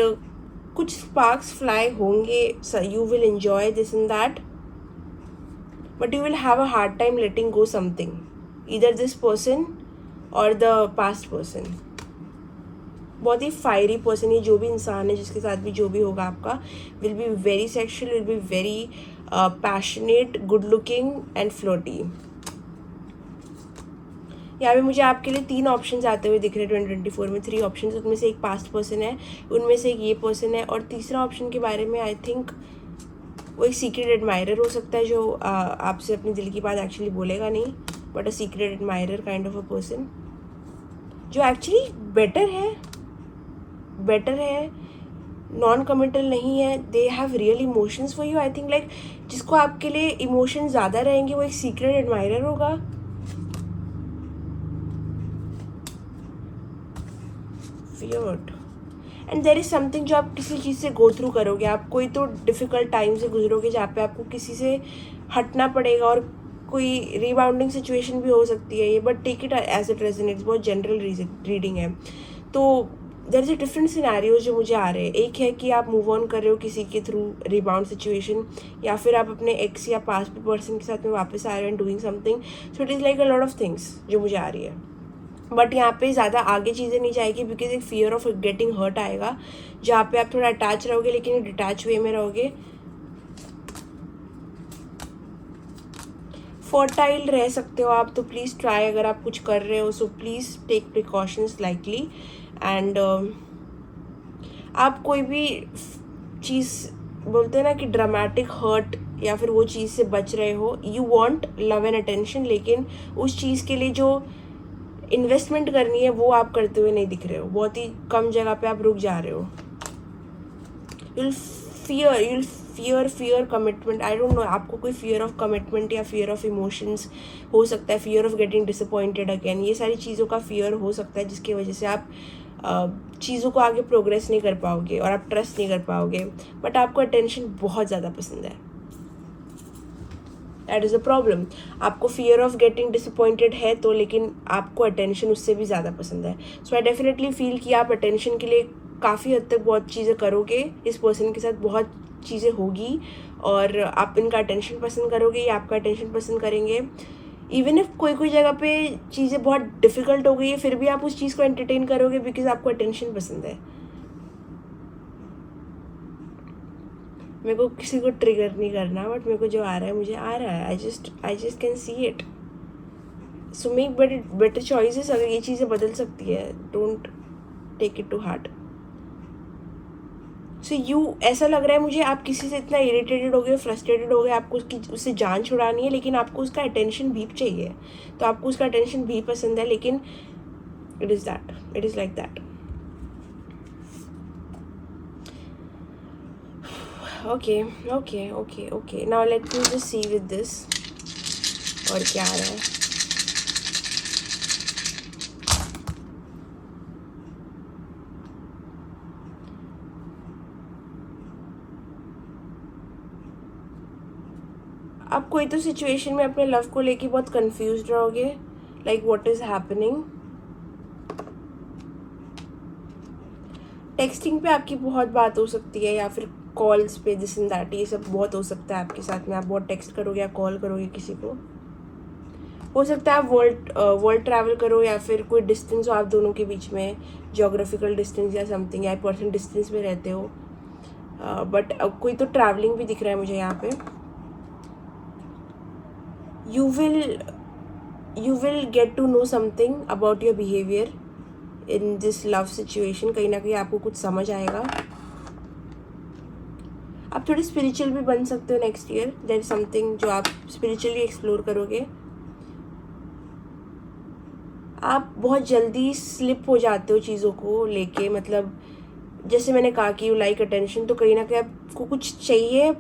कुछ स्पार्क्स फ्लाई होंगे. You will enjoy this in that, but you will have a hard time letting go something, either this person और द पास्ट पर्सन. बहुत ही फायरी पर्सन, ये जो भी इंसान है जिसके साथ भी जो भी होगा आपका, will be very sexual, will be very passionate, good looking and floaty. यहाँ पे मुझे आपके लिए 3 ऑप्शंस आते हुए दिख रहे हैं 2024 में. 3 ऑप्शंस, उनमें से एक पास्ट पर्सन है, उनमें से एक ये पर्सन है, और तीसरा ऑप्शन के बारे में आई थिंक वो एक सीक्रेट एडमायरर हो सकता है जो आपसे अपनी दिल की बात एक्चुअली बोलेगा नहीं, but a secret admirer kind of a person जो एक्चुअली बेटर है, नॉन कमिटल नहीं है. They have real emotions for you. I think like जिसको आपके लिए इमोशन ज़्यादा रहेंगे वो एक सीक्रेट एडमायरर होगा. Weird. And there is something जो आप किसी चीज़ से गो थ्रू करोगे. आप कोई तो डिफ़िकल्ट टाइम से गुजरोगे जहाँ पे आपको किसी से हटना पड़ेगा, और कोई रिबाउंडिंग सिचुएशन भी हो सकती है ये, but take it as it resonates. बहुत जनरल रीडिंग है. तो there is a different scenarios जो मुझे आ रहे हैं. एक है कि आप मूव ऑन कर रहे हो किसी के थ्रू रिबाउंड सिचुएशन, या फिर आप अपने एक्स या पास्ट पर्सन के साथ में वापस आ रहे हो and doing something. So it is like a lot of things जो मुझे आ रही है. बट यहाँ पे ज़्यादा आगे चीज़ें नहीं जाएगी, बिकॉज एक फियर ऑफ गेटिंग हर्ट आएगा जहाँ पे आप थोड़ा अटैच रहोगे, लेकिन डिटैच वे में रहोगे. फर्टाइल रह सकते हो आप, तो प्लीज़ ट्राई. अगर आप कुछ कर रहे हो so please take precautions likely. And आप कोई भी चीज़ बोलते हैं ना कि ड्रामेटिक हर्ट या फिर वो चीज़ से बच रहे हो. You want love and attention, लेकिन उस चीज़ के लिए जो इन्वेस्टमेंट करनी है वो आप करते हुए नहीं दिख रहे हो. बहुत ही कम जगह पे आप रुक जा रहे हो. you'll fear commitment. I don't no, आपको कोई फियर ऑफ कमिटमेंट या फियर ऑफ इमोशंस हो सकता है, fear of getting disappointed again. ये सारी चीज़ों का फियर हो सकता है जिसकी वजह से आप चीज़ों को आगे प्रोग्रेस नहीं कर पाओगे और आप ट्रस्ट नहीं कर पाओगे. बट आपको अटेंशन बहुत ज़्यादा पसंद है. That is a problem. आपको फियर ऑफ गेटिंग डिसअपॉइंटेड है तो, लेकिन आपको अटेंशन उससे भी ज़्यादा पसंद है. सो आई डेफिनेटली फील कि आप अटेंशन के लिए काफ़ी हद तक बहुत चीज़ें करोगे. इस पर्सन के साथ बहुत चीज़ें होगी और आप इनका अटेंशन पसंद करोगे, ये आपका अटेंशन पसंद करेंगे. इवन इफ कोई जगह पे चीज़ें बहुत डिफ़िकल्ट हो गई है, फिर भी आप उस चीज़ को एंटरटेन करोगे बिकॉज आपको अटेंशन पसंद है. मेरे को किसी को ट्रिगर नहीं करना, बट मेरे को जो आ रहा है मुझे आ रहा है. I just can see it. So make better choices. अगर ये चीज़ें बदल सकती है, don't take it to heart. So ऐसा लग रहा है मुझे आप किसी से इतना इरिटेटेड हो गए, फ्रस्ट्रेटेड हो गए, आपको उससे जान छुड़ानी है, लेकिन आपको उसका अटेंशन भी चाहिए. तो आपको उसका अटेंशन भी पसंद है, लेकिन It is that. It is like that. Okay. Now let me just see with this. और क्या आ रहा है. आप कोई तो सिचुएशन में अपने लव को लेके बहुत कंफ्यूज रहोगे, like what is happening. Texting पे आपकी बहुत बात हो सकती है, या फिर कॉल्स पे, दिस एंड दैट, ये सब बहुत हो सकता है आपके साथ में. आप बहुत टेक्स्ट करोगे या कॉल करोगे किसी को. हो सकता है आप वर्ल्ड ट्रैवल करो, या फिर कोई डिस्टेंस हो आप दोनों के बीच में, जोग्राफिकल डिस्टेंस या समथिंग, या पर्सन डिस्टेंस में रहते हो. बट कोई तो ट्रैवलिंग भी दिख रहा है मुझे यहाँ पे. you will get to know something about your behavior in this love situation. कहीं ना कहीं आपको कुछ समझ आएगा. आप थोड़े स्पिरिचुअल भी बन सकते हो next year. There is something जो आप स्पिरिचुअली एक्सप्लोर करोगे. आप बहुत जल्दी स्लिप हो जाते हो चीज़ों को लेके, मतलब जैसे मैंने कहा कि यू लाइक अटेंशन, तो कहीं ना कहीं आपको कुछ चाहिए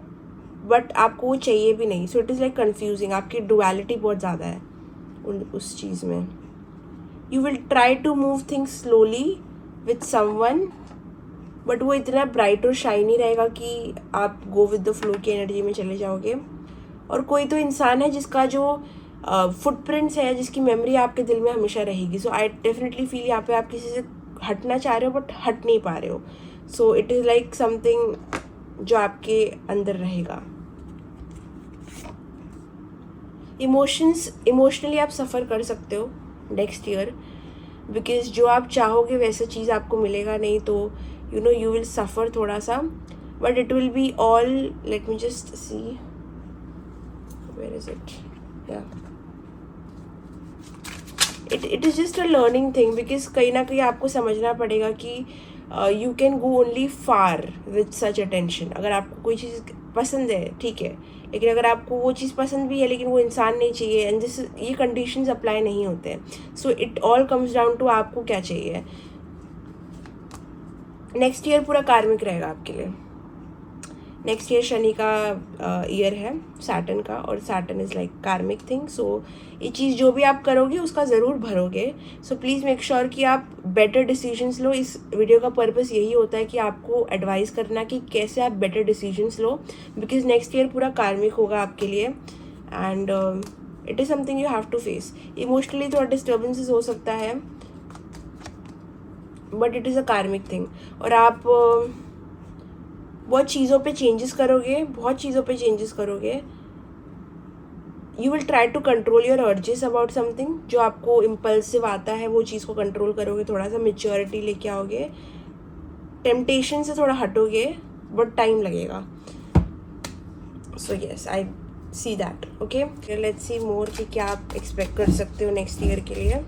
बट आपको वो चाहिए भी नहीं. So it is like confusing. आपकी डुअलिटी बहुत ज़्यादा है उस चीज़ में. You will try to move things slowly with someone, but वो इतना ब्राइट और शाइनी रहेगा कि आप गो विद द फ्लो की एनर्जी में चले जाओगे. और कोई तो इंसान है जिसका जो फुटप्रिंट्स है, जिसकी मेमोरी आपके दिल में हमेशा रहेगी. सो आई डेफिनेटली फील यहाँ पे आप किसी से हटना चाह रहे हो बट हट नहीं पा रहे हो. सो इट इज़ लाइक समथिंग जो आपके अंदर रहेगा. इमोशनली आप सफ़र कर सकते हो नेक्स्ट ईयर, बिकॉज जो आप चाहोगे वैसा चीज़ आपको मिलेगा नहीं. तो यू विल सफ़र थोड़ा सा, but it will be all. Let me just see where is it. या it is just a learning thing, because कहीं ना कहीं आपको समझना पड़ेगा कि you can go only far with such attention. अगर आपको कोई चीज़ पसंद है ठीक है, लेकिन अगर आपको वो चीज़ पसंद भी है लेकिन वो इंसान नहीं चाहिए, एंड ये कंडीशंस अप्लाई नहीं होते हैं. So it all comes down to आपको क्या चाहिए. नेक्स्ट ईयर पूरा कार्मिक रहेगा आपके लिए. नेक्स्ट ईयर शनि का ईयर है, सैटर्न का, और सैटर्न इज़ लाइक कार्मिक थिंग. सो ये चीज़ जो भी आप करोगे उसका ज़रूर भरोगे. सो प्लीज़ मेक श्योर कि आप बेटर डिसीजंस लो. इस वीडियो का पर्पस यही होता है कि आपको एडवाइस करना कि कैसे आप बेटर डिसीजंस लो, बिकॉज नेक्स्ट ईयर पूरा कार्मिक होगा आपके लिए. And it is something you have to face. Emotionally थोड़ा डिस्टर्बेंसेस हो सकता है, बट इट इज़ अ कार्मिक थिंग. और आप बहुत चीज़ों पे चेंजेस करोगे. You will try to control your urges about something. जो आपको इम्पल्सिव आता है वो चीज़ को कंट्रोल करोगे. थोड़ा सा मेच्योरिटी लेके आओगे. टेम्पटेशन से थोड़ा हटोगे, बट टाइम लगेगा. So yes, I see that. Okay, let's see more कि क्या आप एक्सपेक्ट कर सकते हो नेक्स्ट ईयर के लिए.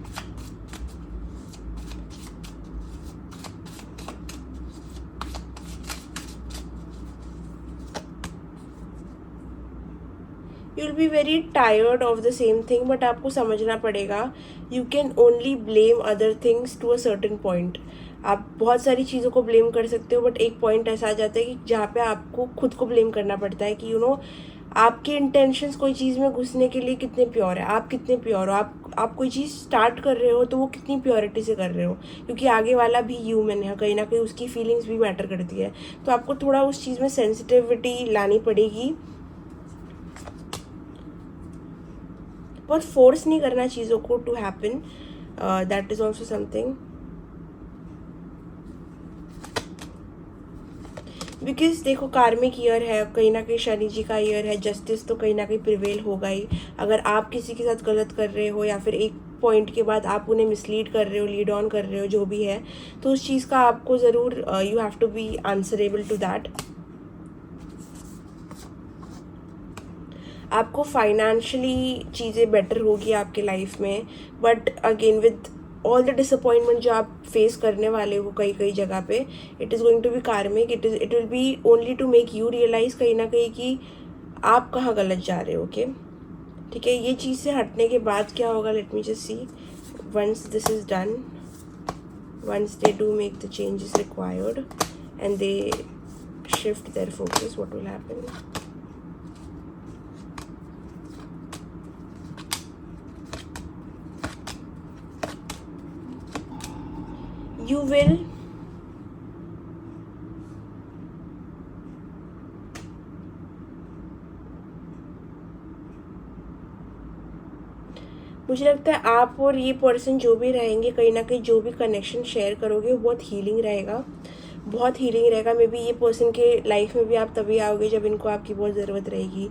You will be very tired of the same thing, but आपको समझना पड़ेगा you can only blame other things to a certain point. आप बहुत सारी चीज़ों को ब्लेम कर सकते हो, बट एक पॉइंट ऐसा आ जाता है कि जहाँ पे आपको खुद को ब्लेम करना पड़ता है कि आपके इंटेंशंस कोई चीज़ में घुसने के लिए कितने प्योर है, आप कितने प्योर हो. आप कोई चीज़ स्टार्ट कर रहे हो तो वो कितनी प्योरिटी से कर रहे हो, क्योंकि आगे वाला भी ह्यूमन है, कहीं ना कहीं उसकी फीलिंग्स भी मैटर करती है. तो आपको थोड़ा उस चीज़ में सेंसिटिविटी लानी पड़ेगी. बहुत फोर्स नहीं करना चीज़ों को to happen. That is also something, because देखो कार्मिक ईयर है, कहीं ना कहीं शनि जी का ईयर है. जस्टिस तो कहीं ना कहीं प्रिवेल होगा ही. अगर आप किसी के साथ गलत कर रहे हो, या फिर एक पॉइंट के बाद आप उन्हें मिसलीड कर रहे हो, लीड ऑन कर रहे हो, जो भी है, तो उस चीज़ का आपको ज़रूर you have to be answerable to that. आपको फाइनेंशियली चीज़ें बेटर होगी आपके लाइफ में, but again with all the disappointment जो आप फेस करने वाले हो कई जगह पे, it is going to be karmic. It will be only to make you realise कहीं ना कहीं कि आप कहाँ गलत जा रहे हो. ओके, ठीक है. ये चीज़ से हटने के बाद क्या होगा, let me just see once this is done. once they do make the changes required and they shift their focus, what will happen? You will मुझे लगता है आप और ये पर्सन जो भी रहेंगे, कहीं ना कहीं जो भी कनेक्शन शेयर करोगे वो बहुत हीलिंग रहेगा, बहुत हीलिंग रहेगा। मे बी ये पर्सन के लाइफ में भी आप तभी आओगे जब इनको आपकी बहुत ज़रूरत रहेगी,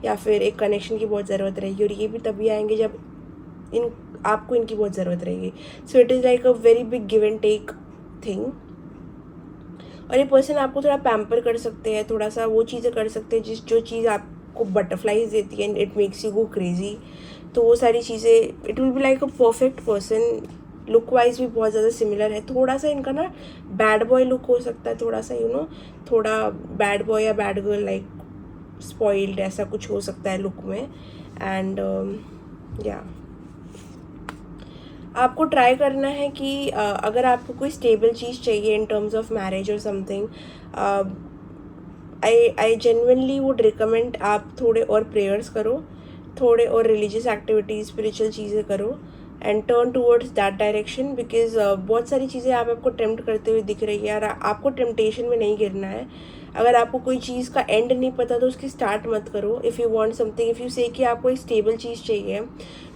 या फिर एक कनेक्शन की बहुत ज़रूरत रहेगी, और ये भी तभी आएंगे जब आपको इनकी बहुत ज़रूरत रहेगी। So it is like a very big give and take thing. और ये पर्सन आपको थोड़ा पैम्पर कर सकते हैं, थोड़ा सा वो चीज़ें कर सकते हैं जो चीज़ आपको बटरफ्लाइज देती है and it makes you go crazy. तो वो सारी चीज़ें, it will be like a perfect person. Look wise भी बहुत ज़्यादा सिमिलर है। थोड़ा सा इनका ना बैड बॉय लुक हो सकता है, थोड़ा सा थोड़ा बैड बॉय या बैड गर्ल, लाइक स्पॉइल्ड, ऐसा कुछ हो सकता है लुक में। एंड या आपको ट्राई करना है कि अगर आपको कोई स्टेबल चीज़ चाहिए इन टर्म्स ऑफ मैरिज और something, I genuinely would recommend आप थोड़े और प्रेयर्स करो, थोड़े और रिलीजियस एक्टिविटीज़, स्पिरिचुअल चीज़ें करो and turn towards that direction. Because बहुत सारी चीज़ें आपको टेम्प्ट करते हुए दिख रही है और आपको टेम्पटेशन में नहीं गिरना है। अगर आपको कोई चीज़ का एंड नहीं पता तो उसकी स्टार्ट मत करो। If you want something, if you से कि आपको एक स्टेबल चीज़ चाहिए,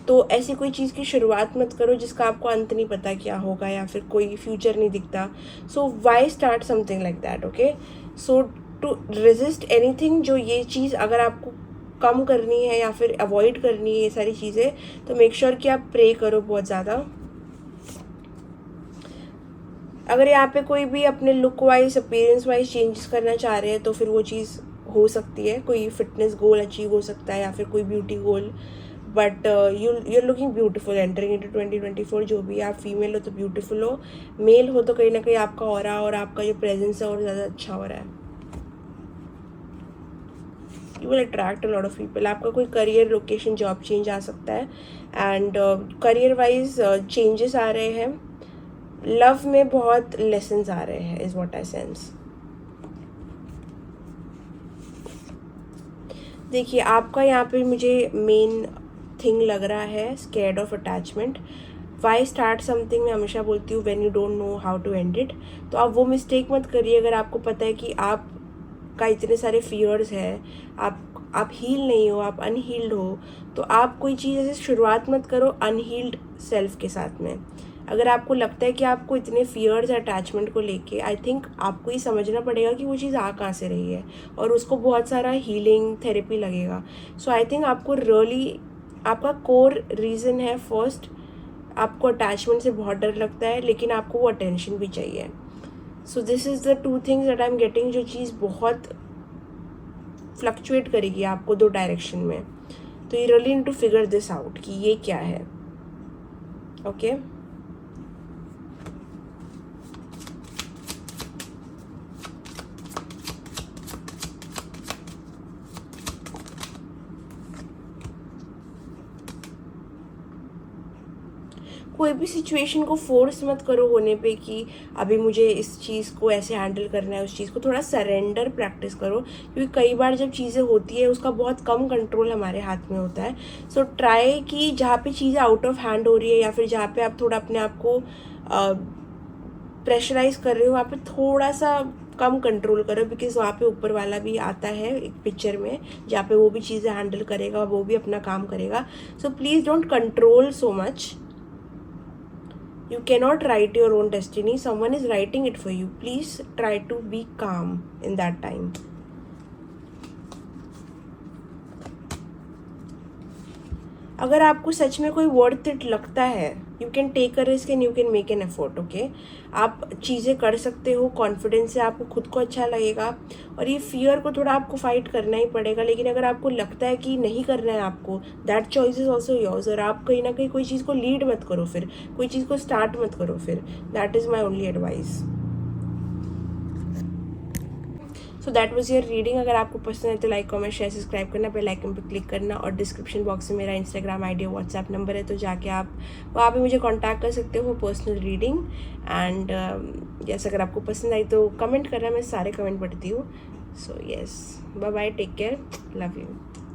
तो ऐसी कोई चीज़ की शुरुआत मत करो जिसका आपको अंत नहीं पता क्या होगा या फिर कोई फ्यूचर नहीं दिखता। So why start something like that, okay. So to resist anything, जो ये चीज़ अगर आपको कम करनी है या फिर अवॉइड करनी है ये सारी चीज़ें, तो मेक श्योर कि आप प्रे करो बहुत ज़्यादा। अगर यहाँ पे कोई भी अपने look wise, appearance wise changes करना चाह रहे हैं तो फिर वो चीज़ हो सकती है। कोई फिटनेस गोल अचीव हो सकता है या फिर कोई beauty goal, but you are looking beautiful entering into 2024। जो भी आप फीमेल हो तो ब्यूटीफुल हो, मेल हो तो कहीं ना कहीं आपका ऑरा और आपका जो प्रेजेंस है और ज़्यादा अच्छा हो रहा है। You will attract a lot of people. आपका कोई करियर, लोकेशन, जॉब चेंज आ सकता है एंड करियर वाइज चेंजेस आ रहे हैं। लव में बहुत लेसन्स आ रहे हैं, इज व्हाट आई सेंस। देखिए आपका यहाँ पे मुझे मेन थिंग लग रहा है scared of attachment. Why start something, मैं हमेशा बोलती हूँ when you don't know how to end it. तो आप वो मिस्टेक मत करिए। अगर आपको पता है कि आपका इतने सारे फियर्स है, आप हील नहीं हो, आप अनहील्ड हो, तो आप कोई चीज़ ऐसे शुरुआत मत करो अनहील्ड सेल्फ के साथ में। अगर आपको लगता है कि आपको इतने फियर्स अटैचमेंट को लेके, आई थिंक आपको ये समझना पड़ेगा कि वो चीज़ आ कहाँ से रही है और उसको बहुत सारा हीलिंग थेरेपी लगेगा। सो आई थिंक आपको रियली, आपका कोर रीज़न है फर्स्ट, आपको अटैचमेंट से बहुत डर लगता है, लेकिन आपको वो अटेंशन भी चाहिए। So this is the two things that I am getting, जो चीज़ बहुत फ्लक्चुएट करेगी आपको दो डायरेक्शन में। तो you really need to figure this out कि ये क्या है, ओके। कोई भी सिचुएशन को फोर्स मत करो होने पे कि अभी मुझे इस चीज़ को ऐसे हैंडल करना है, उस चीज़ को थोड़ा सरेंडर प्रैक्टिस करो, क्योंकि कई बार जब चीज़ें होती है उसका बहुत कम कंट्रोल हमारे हाथ में होता है। सो ट्राई कि जहाँ पे चीज़ें आउट ऑफ हैंड हो रही है या फिर जहाँ पे आप थोड़ा अपने आप को प्रेशराइज कर रहे हो, वहाँ पे थोड़ा सा कम कंट्रोल करो, बिकॉज वहाँ पे ऊपर वाला भी आता है एक पिक्चर में जहाँ पे वो भी चीज़ें हैंडल करेगा, वो भी अपना काम करेगा। So please don't control so much. You cannot write your own destiny. Someone is writing it for you. Please try to be calm in that time. अगर आपको सच में कोई वर्थ इट लगता है, you can take a risk and you can make an effort, okay. आप चीज़ें कर सकते हो, कॉन्फिडेंस से आपको खुद को अच्छा लगेगा और ये फियर को थोड़ा आपको फाइट करना ही पड़ेगा। लेकिन अगर आपको लगता है कि नहीं करना है आपको, that choice is also yours. और आप कहीं ना कहीं कोई चीज़ को लीड मत करो, फिर कोई चीज़ को स्टार्ट मत करो फिर। That is my only advice. So that was your reading. अगर आपको पसंद है तो लाइक कमेंट शेयर सब्सक्राइब करना, बेल आइकन पर क्लिक करना, और डिस्क्रिप्शन बॉक्स में मेरा इंस्टाग्राम आईडी और व्हाट्सएप नंबर है, तो जाके आप वहाँ पे मुझे कांटेक्ट कर सकते हो पर्सनल रीडिंग। एंड यस, अगर आपको पसंद आई तो कमेंट करना, मैं सारे कमेंट पढ़ती हूँ। So yes, bye bye, take care, love you.